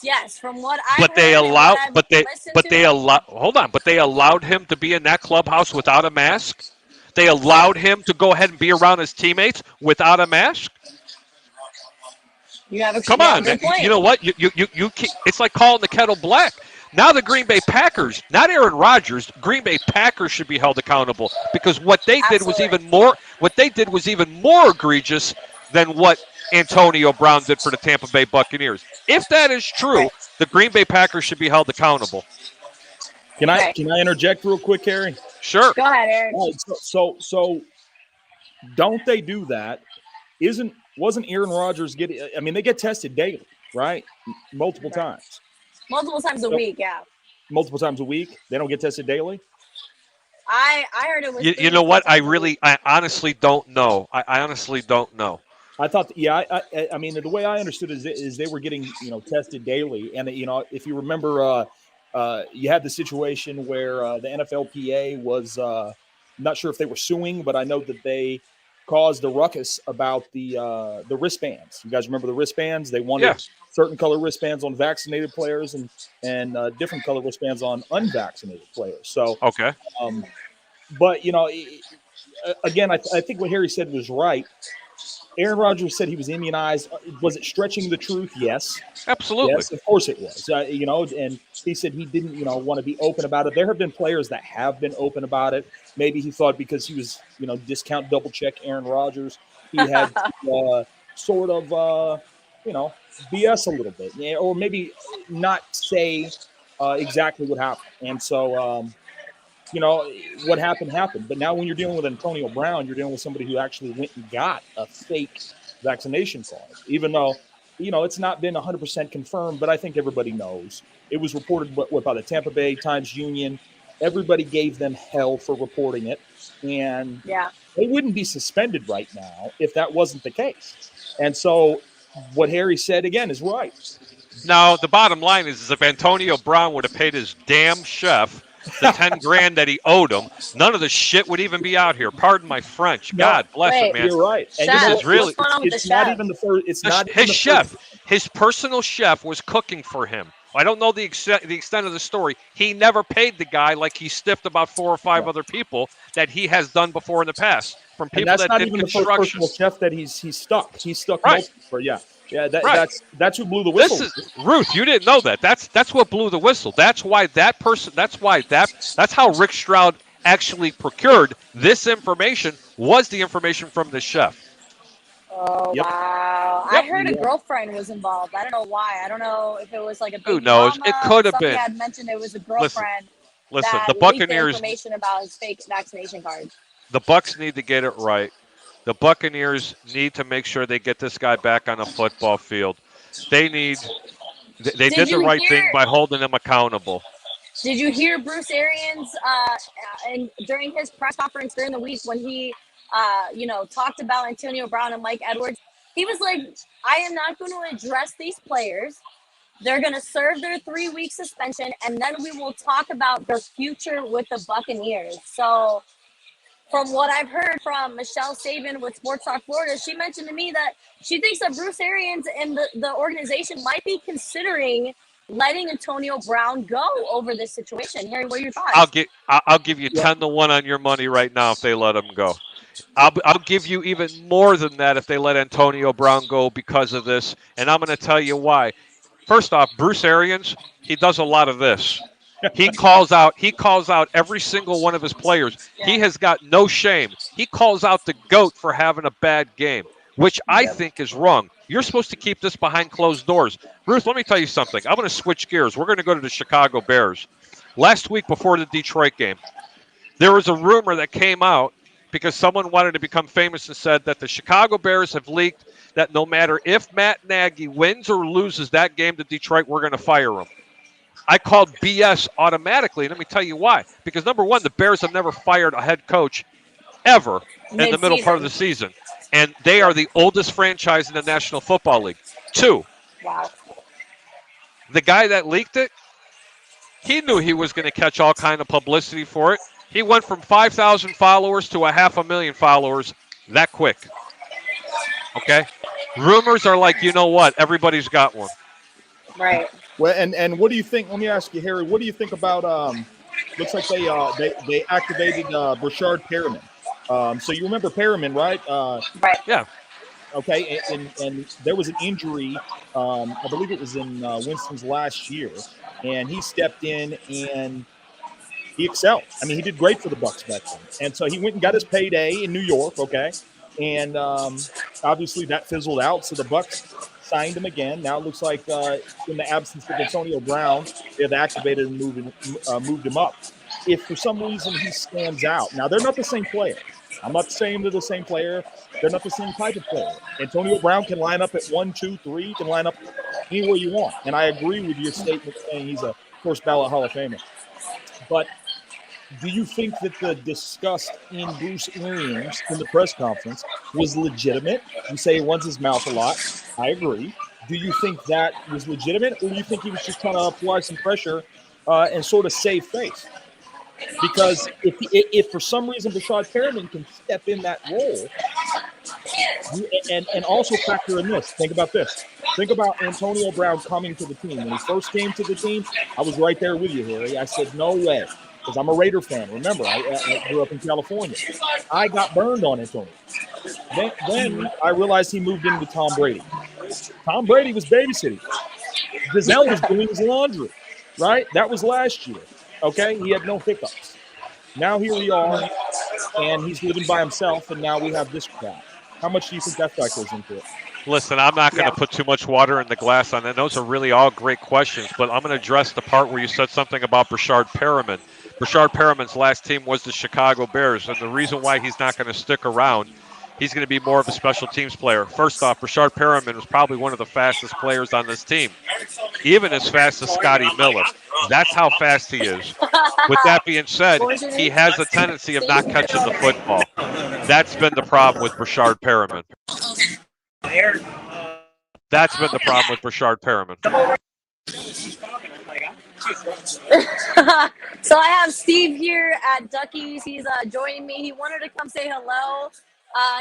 Speaker 8: Yes, from what I
Speaker 11: But
Speaker 8: heard
Speaker 11: they
Speaker 8: and
Speaker 11: allowed,
Speaker 8: what I've listened to,
Speaker 11: hold on, but they allowed him to be in that clubhouse without a mask? They allowed him to go ahead and be around his teammates without a mask?
Speaker 8: You have a
Speaker 11: Come on, man.
Speaker 8: point.
Speaker 11: You know what? You it's like calling the kettle black. Now the Green Bay Packers, not Aaron Rodgers, Green Bay Packers should be held accountable because what they did was even more egregious than what Antonio Brown did for the Tampa Bay Buccaneers. If that is true, the Green Bay Packers should be held accountable.
Speaker 7: Can I interject real quick, Harry?
Speaker 11: Sure.
Speaker 8: Go ahead, Aaron.
Speaker 7: Right, so don't they do that? Wasn't Aaron Rodgers getting? I mean, they get tested daily, right? Multiple times.
Speaker 8: Multiple times a week, yeah.
Speaker 7: Multiple times a week. They don't get tested daily.
Speaker 8: I heard it was.
Speaker 11: You know what? I honestly don't know. I honestly don't know.
Speaker 7: I thought, I mean, the way I understood it is they were getting, tested daily. And, if you remember, you had the situation where the NFLPA was not sure if they were suing, but I know that they caused a ruckus about the wristbands. You guys remember the wristbands? They wanted certain color wristbands on vaccinated players and different color wristbands on unvaccinated players. So,
Speaker 11: okay.
Speaker 7: But, again, I think what Harry said was right. Aaron Rodgers said he was immunized. Was it stretching the truth? Yes.
Speaker 11: Absolutely.
Speaker 7: Yes, of course it was. And he said he didn't, want to be open about it. There have been players that have been open about it. Maybe he thought because he was, discount double check Aaron Rodgers, he had sort of, BS a little bit, or maybe not say exactly what happened. And so, what happened. But now when you're dealing with Antonio Brown, you're dealing with somebody who actually went and got a fake vaccination card, even though, it's not been 100% confirmed. But I think everybody knows. It was reported by the Tampa Bay Times-Union. Everybody gave them hell for reporting it. And they wouldn't be suspended right now if that wasn't the case. And so what Harry said, again, is right.
Speaker 11: Now, the bottom line is if Antonio Brown would have paid his damn chef the $10,000 that he owed him, none of the shit would even be out here. Pardon my French. God bless him, man.
Speaker 7: You're right.
Speaker 8: And
Speaker 11: this is really.
Speaker 7: It's not even the first. It's not
Speaker 11: his chef. His personal chef was cooking for him. I don't know the extent of the story. He never paid the guy like he stiffed about 4 or 5 other people that he has done before in the past. From people
Speaker 7: and that's
Speaker 11: that
Speaker 7: not
Speaker 11: did
Speaker 7: even
Speaker 11: construction.
Speaker 7: The first personal chef that he's stuck. He's stuck
Speaker 11: right.
Speaker 7: multiple. Yeah, that's who blew the whistle.
Speaker 11: This is Ruth. You didn't know that. That's what blew the whistle. That's how Rick Stroud actually procured this information. Was the information from the chef?
Speaker 8: Oh wow! I heard a girlfriend was involved. I don't know why. I don't know if it was like a big
Speaker 11: who knows?
Speaker 8: Mama.
Speaker 11: It could have
Speaker 8: Somebody
Speaker 11: been.
Speaker 8: had mentioned it was a girlfriend.
Speaker 11: Listen.
Speaker 8: That
Speaker 11: The Buccaneers.
Speaker 8: leaked the information about his fake vaccination card.
Speaker 11: The Bucs need to get it right. The Buccaneers need to make sure they get this guy back on a football field. They did the right thing by holding him accountable.
Speaker 8: Did you hear Bruce Arians and during his press conference during the week when he talked about Antonio Brown and Mike Edwards? He was like, I am not going to address these players. They're going to serve their 3-week suspension, and then we will talk about their future with the Buccaneers. So from what I've heard from Michelle Sabin with Sports Talk Florida, she mentioned to me that she thinks that Bruce Arians and the organization might be considering letting Antonio Brown go over this situation. Harry, what are your thoughts?
Speaker 11: I'll give you 10-1 on your money right now if they let him go. I'll give you even more than that if they let Antonio Brown go because of this, and I'm going to tell you why. First off, Bruce Arians, he does a lot of this. He calls out every single one of his players. Yeah. He has got no shame. He calls out the GOAT for having a bad game, which I think is wrong. You're supposed to keep this behind closed doors. Ruth, let me tell you something. I'm going to switch gears. We're going to go to the Chicago Bears. Last week before the Detroit game, there was a rumor that came out because someone wanted to become famous and said that the Chicago Bears have leaked that no matter if Matt Nagy wins or loses that game to Detroit, we're going to fire him. I called BS automatically, and let me tell you why. Because, number one, the Bears have never fired a head coach ever in the middle part of the season. And they are the oldest franchise in the National Football League. 2, the guy that leaked it He knew he was going to catch all kind of publicity for it. He went from 5,000 followers to 500,000 followers that quick. Okay? Rumors are like, you know what? Everybody's got one.
Speaker 8: Right.
Speaker 7: Well, and what do you think? Let me ask you, Harry. What do you think about? Looks like they activated Brashard Perriman. So you remember Perriman, right?
Speaker 8: Right.
Speaker 11: Yeah.
Speaker 7: Okay, and there was an injury. I believe it was in Winston's last year, and he stepped in and he excelled. I mean, he did great for the BUCS back then. And so he went and got his payday in New York. Okay, and obviously that fizzled out. So the BUCS signed him again. Now it looks like in the absence of Antonio Brown, they've activated and moved him up. If for some reason he stands out, now they're not the same player. I'm not saying they're the same player. They're not the same type of player. Antonio Brown can line up at 1, 2, 3. He can line up anywhere you want. And I agree with your statement saying he's a first ballot Hall of Famer. But do you think that the disgust in Bruce Arians in the press conference was legitimate? You say he runs his mouth a lot. I agree. Do you think that was legitimate, or do you think he was just trying to apply some pressure and sort of save face? Because if for some reason Brashard Perriman can step in that role, and also factor in this, think about this. Think about Antonio Brown coming to the team. When he first came to the team, I was right there with you, Harry. I said, no way, because I'm a Raider fan. Remember, I grew up in California. I got burned on Antonio. Then I realized he moved in with Tom Brady. Tom Brady was babysitting. Giselle was doing his laundry, right? That was last year. Okay, he had no hiccups. Now here we are, and he's living by himself, and now we have this crowd. How much do you think that factors into it?
Speaker 11: Listen, I'm not going to put too much water in the glass on that. Those are really all great questions, but I'm going to address the part where you said something about Brashard Perriman. Brashard Perriman's last team was the Chicago Bears, and the reason why he's not going to stick around, he's going to be more of a special teams player. First off, Brashard Perriman was probably one of the fastest players on this team, even as fast as Scotty Miller. That's how fast he is. With that being said, he has a tendency of not catching the football. That's been the problem with Brashard Perriman. That's been the problem with Brashard Perriman.
Speaker 8: So I have Steve here at Duckys. He's joining me. He wanted to come say hello.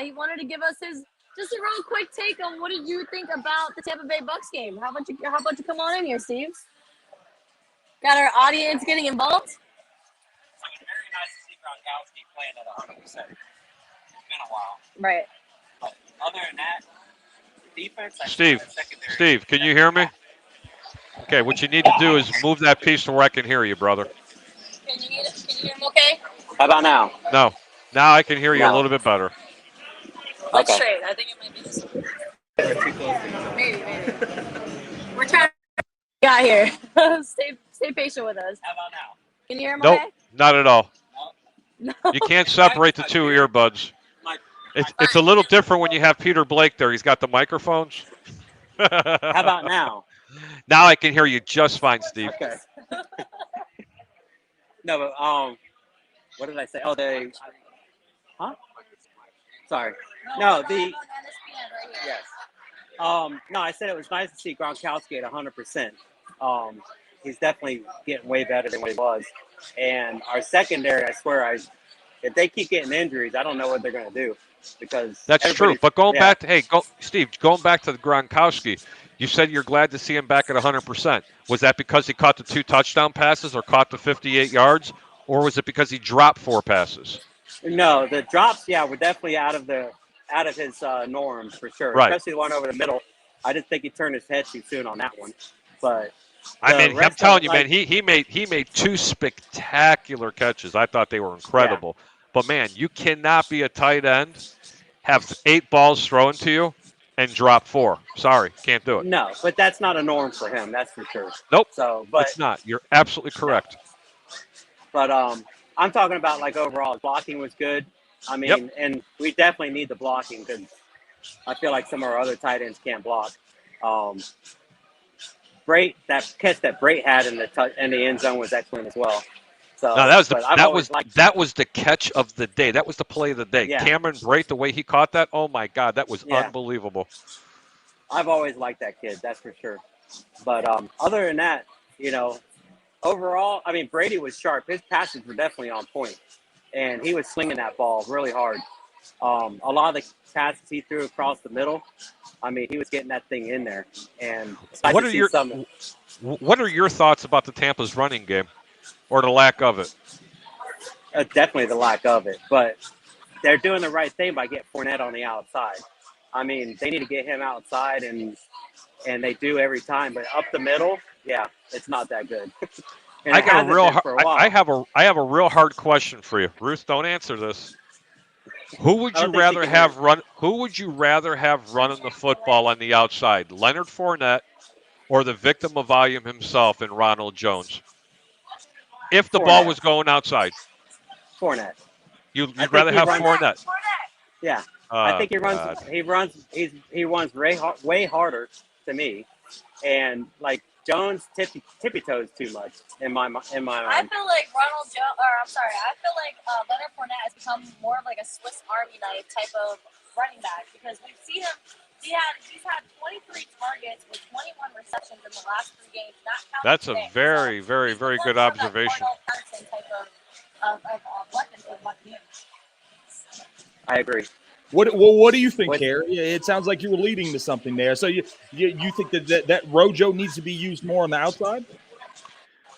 Speaker 8: He wanted to give us his just a real quick take on what did you think about the Tampa Bay BUCS game? How about you come on in here, Steve? Got our audience getting involved.
Speaker 12: It's very nice to see Gronkowski playing at 100%. It's been a while.
Speaker 8: Right.
Speaker 12: But other than that, defense.
Speaker 11: Steve, can you hear me? Okay, what you need to do is move that piece to where I can hear you, brother.
Speaker 8: Can you hear him okay?
Speaker 12: How about now?
Speaker 11: No. Now I can hear you a little bit better.
Speaker 8: Let's trade. I think it might be this one. Maybe. We're trying to get here. Stay patient with us.
Speaker 12: How about now?
Speaker 8: Can you hear him
Speaker 11: Nope,
Speaker 8: okay?
Speaker 11: not at all.
Speaker 8: No.
Speaker 11: You can't separate the two earbuds. It's a little different when you have Peter Blake there. He's got the microphones.
Speaker 12: How about now?
Speaker 11: Now I can hear you just fine, Steve.
Speaker 12: Okay. No, but what did I say? Oh, huh? Sorry. No, yes. No, I said it was nice to see Gronkowski at 100%. He's definitely getting way better than what he was. And our secondary, I swear, if they keep getting injuries, I don't know what they're going to do. Because
Speaker 11: that's true. But going back to Steve, going back to the Gronkowski, you said you're glad to see him back at 100%. Was that because he caught the 2 touchdown passes or caught the 58 yards, or was it because he dropped 4 passes?
Speaker 12: No, the drops, were definitely out of his norms for sure.
Speaker 11: Right.
Speaker 12: Especially the one over the middle. I just think he turned his head too soon on that one. But
Speaker 11: I'm telling you, man, he made 2 spectacular catches. I thought they were incredible. Yeah. But man, you cannot be a tight end, have 8 balls thrown to you, and drop 4. Sorry, can't do it.
Speaker 12: No, but that's not a norm for him. That's for sure.
Speaker 11: Nope.
Speaker 12: So, but
Speaker 11: it's not. You're absolutely correct.
Speaker 12: But I'm talking about like overall blocking was good. I mean, and we definitely need the blocking because I feel like some of our other tight ends can't block. That catch that Brate had in the end zone was excellent as well. So
Speaker 11: no, that was the catch of the day. That was the play of the day.
Speaker 12: Yeah.
Speaker 11: Cameron Brate, the way he caught that, oh my God, that was unbelievable.
Speaker 12: I've always liked that kid, that's for sure. But other than that, overall, I mean, Brady was sharp. His passes were definitely on point, and he was slinging that ball really hard. A lot of the passes he threw across the middle, I mean, he was getting that thing in there. And
Speaker 11: what are your thoughts about the Tampa's running game, or the lack of it?
Speaker 12: Definitely the lack of it, but they're doing the right thing by getting Fournette on the outside. I mean, they need to get him outside, and they do every time. But up the middle, yeah, it's not that good.
Speaker 11: I have a real hard question for you, Ruth. Don't answer this. Who would you rather have run? Who would you rather have running the football on the outside, Leonard Fournette, or the victim of volume himself in Ronald Jones? If the ball was going outside,
Speaker 12: Fournette.
Speaker 11: You'd rather have Fournette.
Speaker 12: Yeah, I think he runs way harder to me, and like Jones tippy toes too much in my mind.
Speaker 8: I feel like I feel like Leonard Fournette has become more of like a Swiss Army knife type of running back, because we've seen him. He's had 23 targets with 21 receptions in the last 3 games.
Speaker 11: That's a very, very, very good observation.
Speaker 12: I agree.
Speaker 7: What do you think, Harry? It sounds like you were leading to something there. So you think that Rojo needs to be used more on the outside?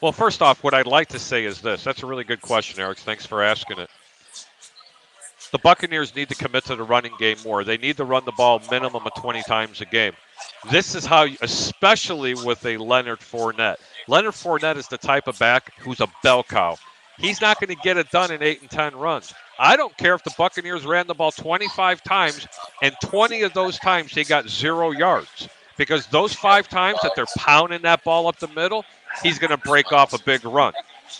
Speaker 11: Well, first off, what I'd like to say is this. That's a really good question, Eric. Thanks for asking it. The Buccaneers need to commit to the running game more. They need to run the ball minimum of 20 times a game. This is how, especially with a Leonard Fournette. Leonard Fournette is the type of back who's a bell cow. He's not going to get it done in 8 and 10 runs. I don't care if the Buccaneers ran the ball 25 times, and 20 of those times they got 0 yards. Because those 5 times that they're pounding that ball up the middle, he's going to break off a big run.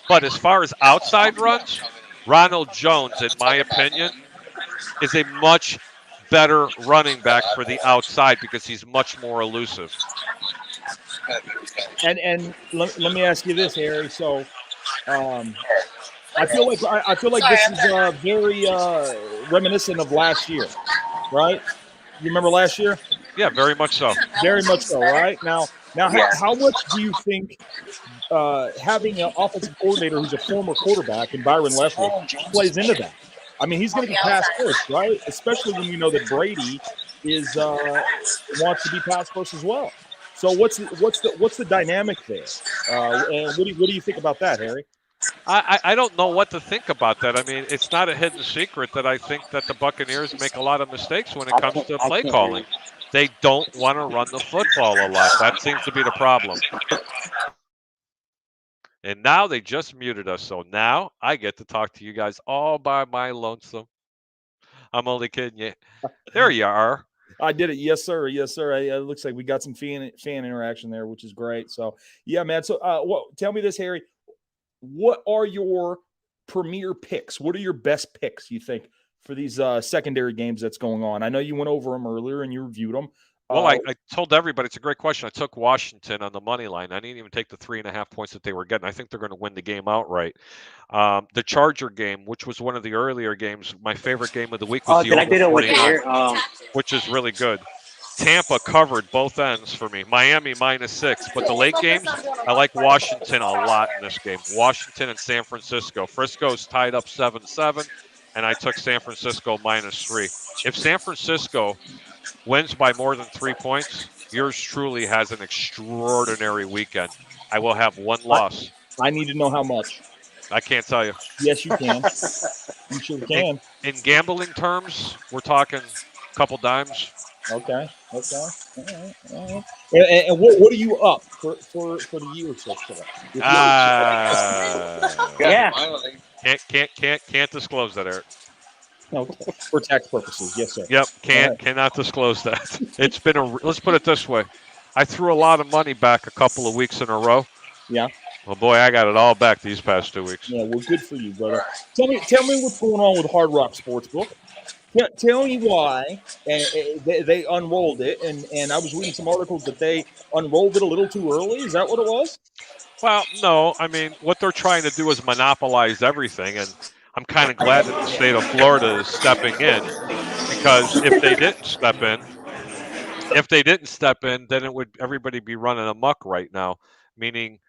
Speaker 11: But as far as outside runs, Ronald Jones, in my opinion, is a much better running back for the outside because he's much more elusive.
Speaker 7: And let me ask you this, Harry. So, I feel like this is very reminiscent of last year, right? You remember last year?
Speaker 11: Yeah, very much so.
Speaker 7: Very much so, right? Now, how much do you think having an offensive coordinator who's a former quarterback in Byron Leftwich plays into that? I mean, he's going to be pass first, right? Especially when you know that Brady is wants to be pass first as well. So what's the dynamic there? And what do you think about that, Harry?
Speaker 11: I don't know what to think about that. I mean, it's not a hidden secret that I think that the Buccaneers make a lot of mistakes when it comes to play calling. They don't want to run the football a lot. That seems to be the problem. And now they just muted us, so now I get to talk to you guys all by my lonesome. I'm only kidding you. There you are.
Speaker 7: I did it. Yes, sir. Yes, sir. It looks like we got some fan interaction there, which is great. So, yeah, man. So, tell me this, Harry. What are your premier picks? What are your best picks, you think, for these secondary games that's going on? I know you went over them earlier and you reviewed them.
Speaker 11: Well, I told everybody it's a great question. I took Washington on the money line. I didn't even take the 3.5 points that they were getting. I think they're going to win the game outright. The Charger game, which was one of the earlier games, my favorite game of the week was the over 49, which is really good. Tampa covered both ends for me. Miami -6. But the late games, I like Washington a lot in this game. Washington and San Francisco. Frisco's tied up 7-7, and I took San Francisco -3. If San Francisco wins by more than 3 points, yours truly has an extraordinary weekend. I will have one loss.
Speaker 7: I need to know how much.
Speaker 11: I can't tell you.
Speaker 7: Yes, you can. You sure can.
Speaker 11: In gambling terms, we're talking a couple dimes.
Speaker 7: Okay. All right. And what are you up for the year so far?
Speaker 11: Yeah. Can't disclose that, Eric.
Speaker 7: Okay. For tax purposes, yes, sir.
Speaker 11: Yep, cannot disclose that. It's been let's put it this way. I threw a lot of money back a couple of weeks in a row.
Speaker 7: Yeah.
Speaker 11: Well, boy, I got it all back these past 2 weeks.
Speaker 7: Yeah, well, good for you, brother. Tell me what's going on with Hard Rock Sportsbook. Tell me why they unrolled it, and I was reading some articles that they unrolled it a little too early. Is that what it was?
Speaker 11: Well, no. I mean, what they're trying to do is monopolize everything, and I'm kind of glad that the state of Florida is stepping in, because if they didn't step in, then everybody be running amok right now. Meaning,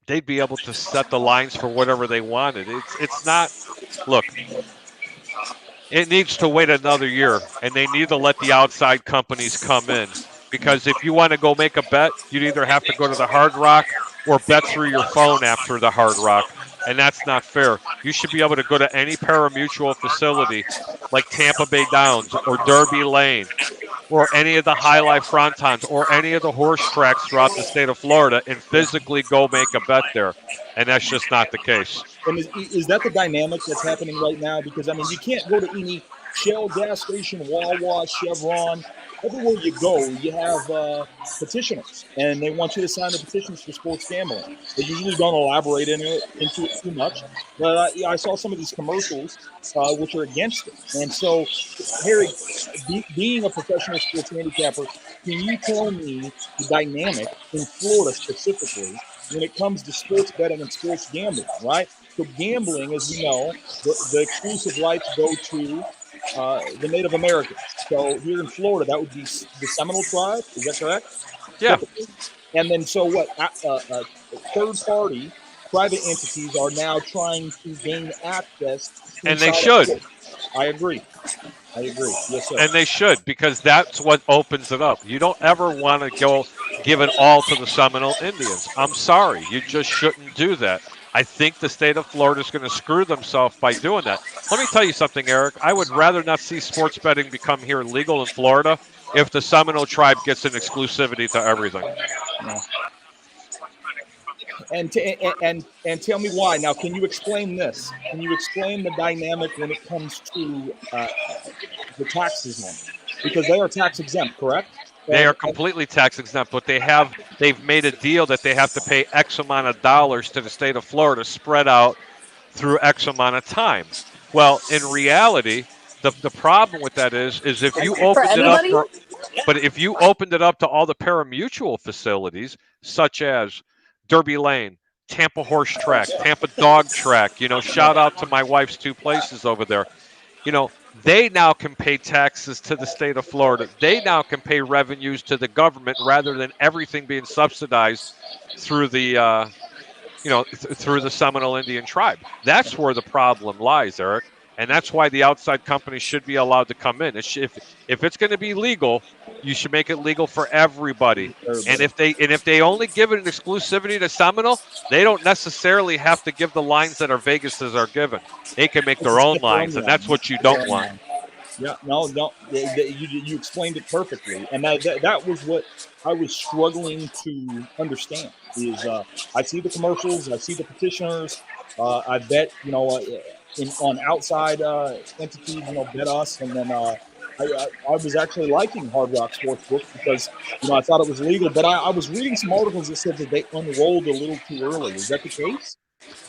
Speaker 11: they'd be able to set the lines for whatever they wanted. It's not. Look, it needs to wait another year, and they need to let the outside companies come in. Because if you want to go make a bet, you'd either have to go to the Hard Rock or bet through your phone after the Hard Rock, and that's not fair. You should be able to go to any pari-mutuel facility like Tampa Bay Downs or Derby Lane or any of the High Life Frontons or any of the horse tracks throughout the state of Florida and physically go make a bet there, and that's just not the case.
Speaker 7: And is that the dynamic that's happening right now? Because, I mean, you can't go to any Shell gas station, Wawa, Chevron. Everywhere you go, you have petitioners, and they want you to sign the petitions for sports gambling. They usually don't elaborate into it too much, but I saw some of these commercials which are against it. And so, Harry, being a professional sports handicapper, can you tell me the dynamic in Florida specifically when it comes to sports betting and sports gambling, right? So gambling, as we know, the exclusive rights go to the Native Americans. So here in Florida, that would be the Seminole tribe. Is that correct?
Speaker 11: Yeah.
Speaker 7: And then so what? Third-party private entities are now trying to gain access.
Speaker 11: And they should.
Speaker 7: I agree. Yes, sir.
Speaker 11: And they should, because that's what opens it up. You don't ever want to go give it all to the Seminole Indians. I'm sorry. You just shouldn't do that. I think the state of Florida is going to screw themselves by doing that. Let me tell you something, Eric. I would rather not see sports betting become here legal in Florida if the Seminole tribe gets an exclusivity to everything.
Speaker 7: No. And tell me why. Now, can you explain this? Can you explain the dynamic when it comes to the taxes on it? Because they are tax exempt, correct?
Speaker 11: They are completely tax exempt, but they've made a deal that they have to pay X amount of dollars to the state of Florida spread out through X amount of time. Well, in reality, the problem with that is if you opened it up, but if you opened it up to all the pari-mutuel facilities, such as Derby Lane, Tampa Horse Track, Tampa Dog Track, shout out to my wife's two places over there. They now can pay taxes to the state of Florida. They now can pay revenues to the government rather than everything being subsidized through the, through the Seminole Indian tribe. That's where the problem lies, Eric. And that's why the outside companies should be allowed to come in. If it's going to be legal, you should make it legal for everybody. And if they only give it an exclusivity to Seminole, they don't necessarily have to give the lines that our Vegases are given. They can make their own lines, and that's what you don't want.
Speaker 7: Yeah, no, you explained it perfectly, and that was what I was struggling to understand. Is I see the commercials, I see the petitioners, I bet on outside entities, bet us, and then I was actually liking Hard Rock Sportsbook because I thought it was legal, but I was reading some articles that said that they unrolled a little too early. Is that the case?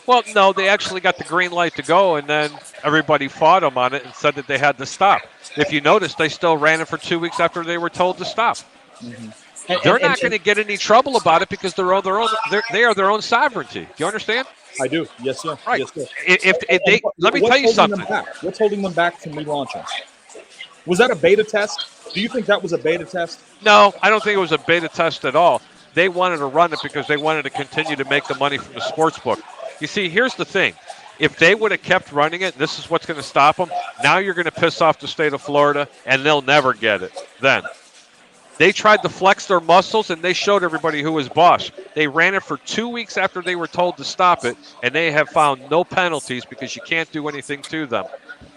Speaker 11: Well, no, they actually got the green light to go, and then everybody fought them on it and said that they had to stop. If you notice, they still ran it for 2 weeks after they were told to stop.
Speaker 7: Mm-hmm.
Speaker 11: They're not going to get any trouble about it because they are their own sovereignty. Do you understand?
Speaker 7: I do. Yes, sir.
Speaker 11: Right.
Speaker 7: Yes, sir.
Speaker 11: Let me tell you something.
Speaker 7: What's holding them back from relaunching? Was that a beta test? Do you think that was a beta test?
Speaker 11: No, I don't think it was a beta test at all. They wanted to run it because they wanted to continue to make the money from the sports book. You see, here's the thing. If they would have kept running it, this is what's going to stop them. Now you're going to piss off the state of Florida, and they'll never get it then. They tried to flex their muscles, and they showed everybody who was boss. They ran it for 2 weeks after they were told to stop it, and they have found no penalties because you can't do anything to them.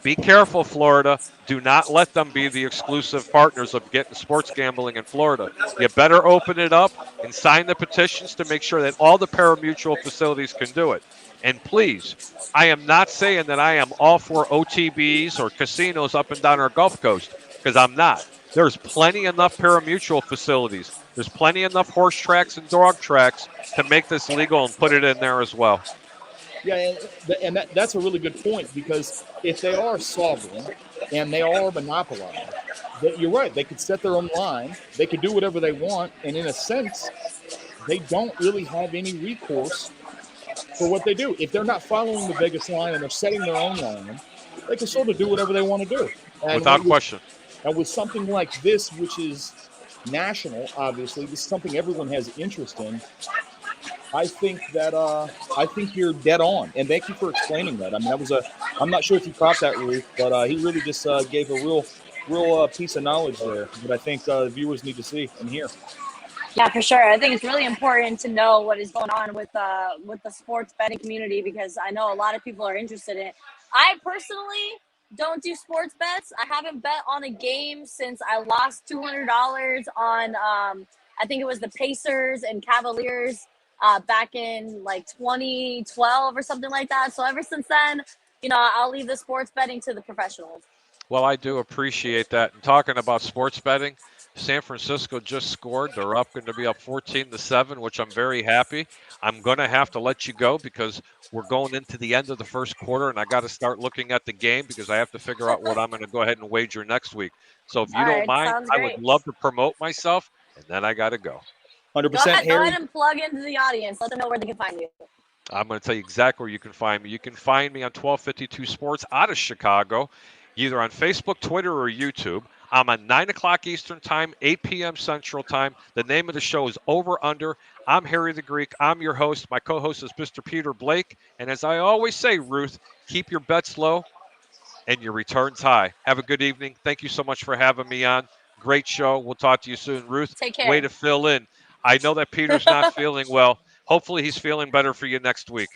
Speaker 11: Be careful, Florida. Do not let them be the exclusive partners of getting sports gambling in Florida. You better open it up and sign the petitions to make sure that all the pari-mutuel facilities can do it. And please, I am not saying that I am all for OTBs or casinos up and down our Gulf Coast, because I'm not. There's plenty enough pari-mutuel facilities. There's plenty enough horse tracks and dog tracks to make this legal and put it in there as well.
Speaker 7: Yeah, and that's a really good point, because if they are sovereign and they are monopolized, you're right. They could set their own line. They could do whatever they want. And in a sense, they don't really have any recourse for what they do. If they're not following the Vegas line and they're setting their own line, they can sort of do whatever they want to do. And
Speaker 11: without question.
Speaker 7: And with something like this, which is national, obviously, this is something everyone has interest in, I think you're dead on, and thank you for explaining that. I mean, I'm not sure if you caught that, Ruth, but he really just gave a real piece of knowledge there that I think viewers need to see and hear.
Speaker 8: Yeah, for sure. I think it's really important to know what is going on with the sports betting community, because I know a lot of people are interested in it. I personally don't do sports bets. I haven't bet on a game since I lost $200 on I think it was the Pacers and Cavaliers back in like 2012 or something like that. So ever since then, I'll leave the sports betting to the professionals.
Speaker 11: Well, I do appreciate that. And talking about sports betting, San Francisco just scored. They're going to be up 14-7, which I'm very happy. I'm going to have to let you go because we're going into the end of the first quarter, and I got to start looking at the game because I have to figure out what I'm going to go ahead and wager next week. So if you don't mind, I would love to promote myself, and then I got to go.
Speaker 7: 100%.
Speaker 8: Go ahead and plug into the audience. Let them know where they can find you.
Speaker 11: I'm going to tell you exactly where you can find me. You can find me on 1252 Sports out of Chicago, either on Facebook, Twitter, or YouTube. I'm on 9 o'clock Eastern Time, 8 p.m. Central Time. The name of the show is Over Under. I'm Harry the Greek. I'm your host. My co-host is Mr. Peter Blake. And as I always say, Ruth, keep your bets low and your returns high. Have a good evening. Thank you so much for having me on. Great show. We'll talk to you soon. Ruth,
Speaker 8: take care.
Speaker 11: Way to fill in. I know that Peter's not feeling well. Hopefully he's feeling better for you next week.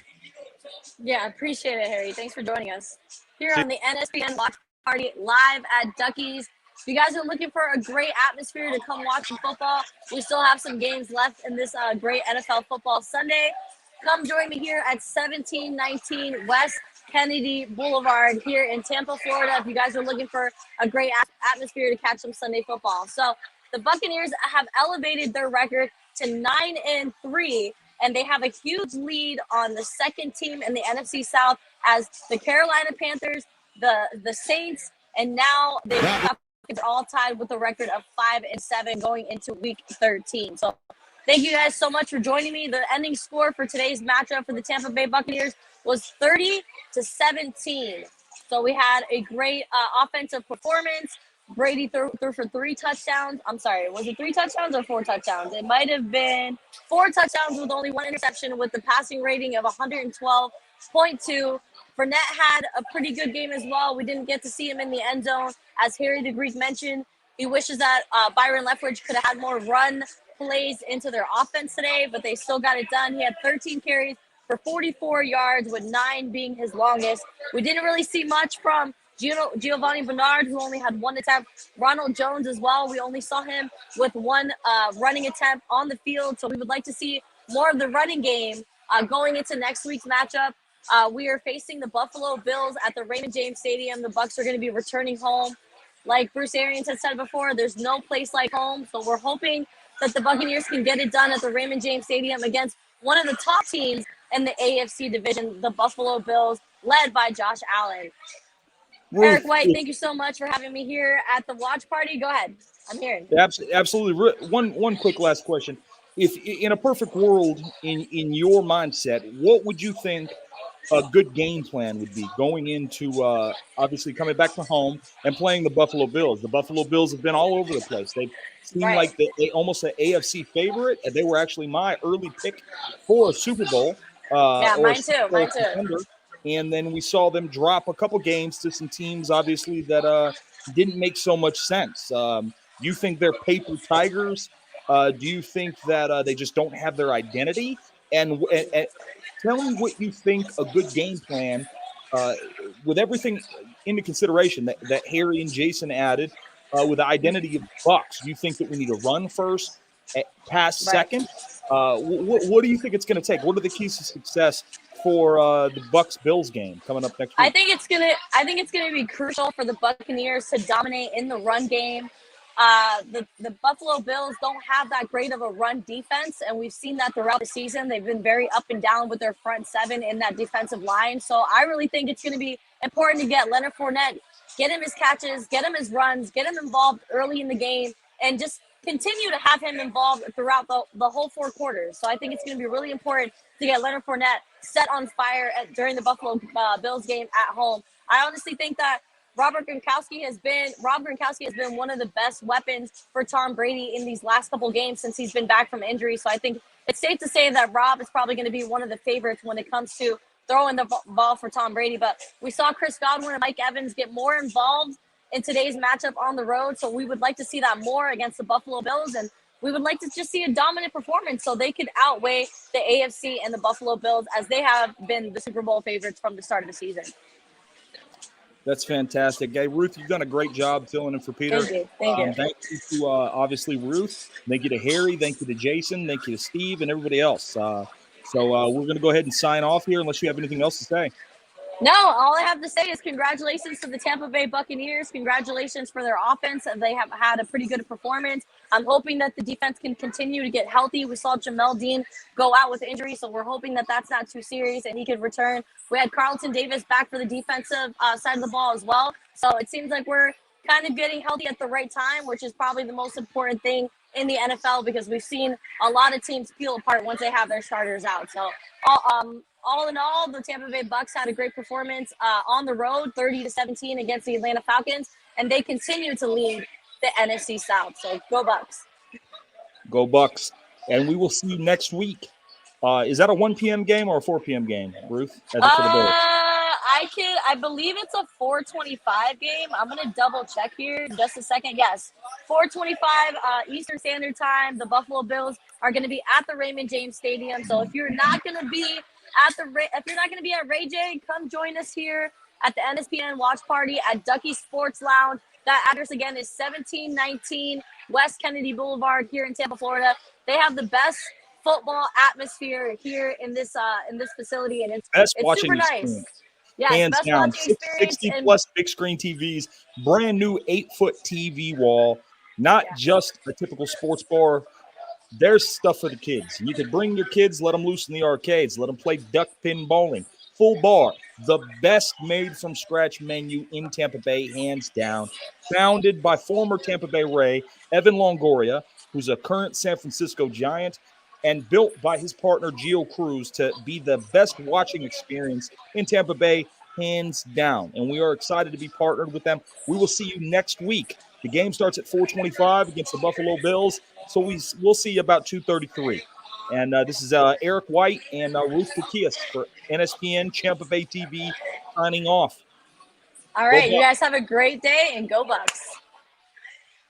Speaker 8: Yeah, I appreciate it, Harry. Thanks for joining us here on the NSPN Watch Party live at Duckys. If you guys are looking for a great atmosphere to come watch some football, we still have some games left in this great NFL football Sunday. Come join me here at 1719 West Kennedy Boulevard here in Tampa, Florida, if you guys are looking for a great atmosphere to catch some Sunday football. So the Buccaneers have elevated their record to 9-3, and they have a huge lead on the second team in the NFC South as the Carolina Panthers, the Saints, and now they've all tied with a record of 5-7 going into week 13. So thank you guys so much for joining me. The ending score for today's matchup for the Tampa Bay Buccaneers was 30-17. So we had a great offensive performance. Brady threw for 3 touchdowns. I'm sorry, was it 3 touchdowns or 4 touchdowns? It might have been 4 touchdowns with only 1 interception, with the passing rating of 112.2. Fournette had a pretty good game as well. We didn't get to see him in the end zone. As Harry the Greek mentioned, he wishes that Byron Leftwich could have had more run plays into their offense today, but they still got it done. He had 13 carries for 44 yards, with 9 being his longest. We didn't really see much from Giovanni Bernard, who only had 1 attempt. Ronald Jones as well. We only saw him with 1 running attempt on the field. So we would like to see more of the running game going into next week's matchup. We are facing the Buffalo Bills at the Raymond James Stadium. The Bucs are going to be returning home. Like Bruce Arians had said before, there's no place like home. So we're hoping that the Buccaneers can get it done at the Raymond James Stadium against one of the top teams in the AFC division, the Buffalo Bills, led by Josh Allen. Eric White, thank you so much for having me here at the watch party. Go ahead. I'm hearing.
Speaker 7: Absolutely. One quick last question. If in a perfect world, in your mindset, what would you think a good game plan would be going into obviously coming back to home and playing the Buffalo Bills? The Buffalo Bills have been all over the place. They seem like they almost an AFC favorite, and they were actually my early pick for a Super Bowl.
Speaker 8: Mine too.
Speaker 7: And then we saw them drop a couple games to some teams, obviously, that didn't make so much sense. You think they're paper tigers? Do you think that they just don't have their identity? And tell me what you think a good game plan, with everything into consideration that Harry and Jason added, with the identity of Bucs. Do you think that we need to run first, pass second? What do you think it's going to take? What are the keys to success for the Bucs-Bills game coming up next week?
Speaker 8: I think it's gonna be crucial for the Buccaneers to dominate in the run game. The Buffalo Bills don't have that great of a run defense, and we've seen that throughout the season. They've been very up and down with their front 7 in that defensive line. So I really think it's going to be important to get Leonard Fournette, get him his catches, get him his runs, get him involved early in the game, and just continue to have him involved throughout the whole 4 quarters. So I think it's going to be really important to get Leonard Fournette set on fire during the Buffalo Bills game at home. I honestly think that Rob Gronkowski has been one of the best weapons for Tom Brady in these last couple games since he's been back from injury. So I think it's safe to say that Rob is probably going to be one of the favorites when it comes to throwing the ball for Tom Brady. But we saw Chris Godwin and Mike Evans get more involved in today's matchup on the road. So we would like to see that more against the Buffalo Bills. And we would like to just see a dominant performance so they could outweigh the AFC and the Buffalo Bills as they have been the Super Bowl favorites from the start of the season.
Speaker 7: That's fantastic. Hey, Ruth, you've done a great job filling in for Peter.
Speaker 8: Thank you. Thank you.
Speaker 7: Thank you to, obviously, Ruth. Thank you to Harry. Thank you to Jason. Thank you to Steve and everybody else. So we're going to go ahead and sign off here unless you have anything else to say.
Speaker 8: No, all I have to say is congratulations to the Tampa Bay Buccaneers. Congratulations for their offense. They have had a pretty good performance. I'm hoping that the defense can continue to get healthy. We saw Jamel Dean go out with injury, so we're hoping that that's not too serious and he can return. We had Carlton Davis back for the defensive side of the ball as well. So it seems like we're kind of getting healthy at the right time, which is probably the most important thing in the NFL because we've seen a lot of teams peel apart once they have their starters out. So all in all, the Tampa Bay Bucks had a great performance on the road, 30-17 against the Atlanta Falcons, and they continue to lead the NFC South. So go Bucks.
Speaker 7: Go Bucks. And we will see you next week. Is that a 1 p.m. game or a 4 p.m. game, Ruth? For the Bills?
Speaker 8: I believe it's a 4:25 game. I'm going to double check here in just a second. Yes, 4:25 Eastern Standard Time. The Buffalo Bills are going to be at the Raymond James Stadium. So if you're not going to be at Ray J, come join us here at the NSPN watch party at Duckys Sports Lounge. That address again is 1719 West Kennedy Boulevard here in Tampa, Florida. They have the best football atmosphere here in this facility, and it's super nice.
Speaker 7: Experience.
Speaker 8: Yeah,
Speaker 7: hands
Speaker 8: best
Speaker 7: down,
Speaker 8: watching experience
Speaker 7: 60 plus big screen TVs, brand new 8-foot TV wall, not just a typical sports bar. There's stuff for the kids. You could bring your kids, let them loose in the arcades, let them play duck pin bowling, full bar, the best made from scratch menu in Tampa Bay, hands down. Founded by former Tampa Bay Ray, Evan Longoria, who's a current San Francisco Giant, and built by his partner, Gio Cruz, to be the best watching experience in Tampa Bay, hands down. And we are excited to be partnered with them. We will see you next week. The game starts at 4:25 against the Buffalo Bills, so we'll see you about 2:33. And this is Eric White and Ruth Caguias for NSPN Champa Bay TV signing off.
Speaker 8: All right, you guys have a great day, and go Bucks.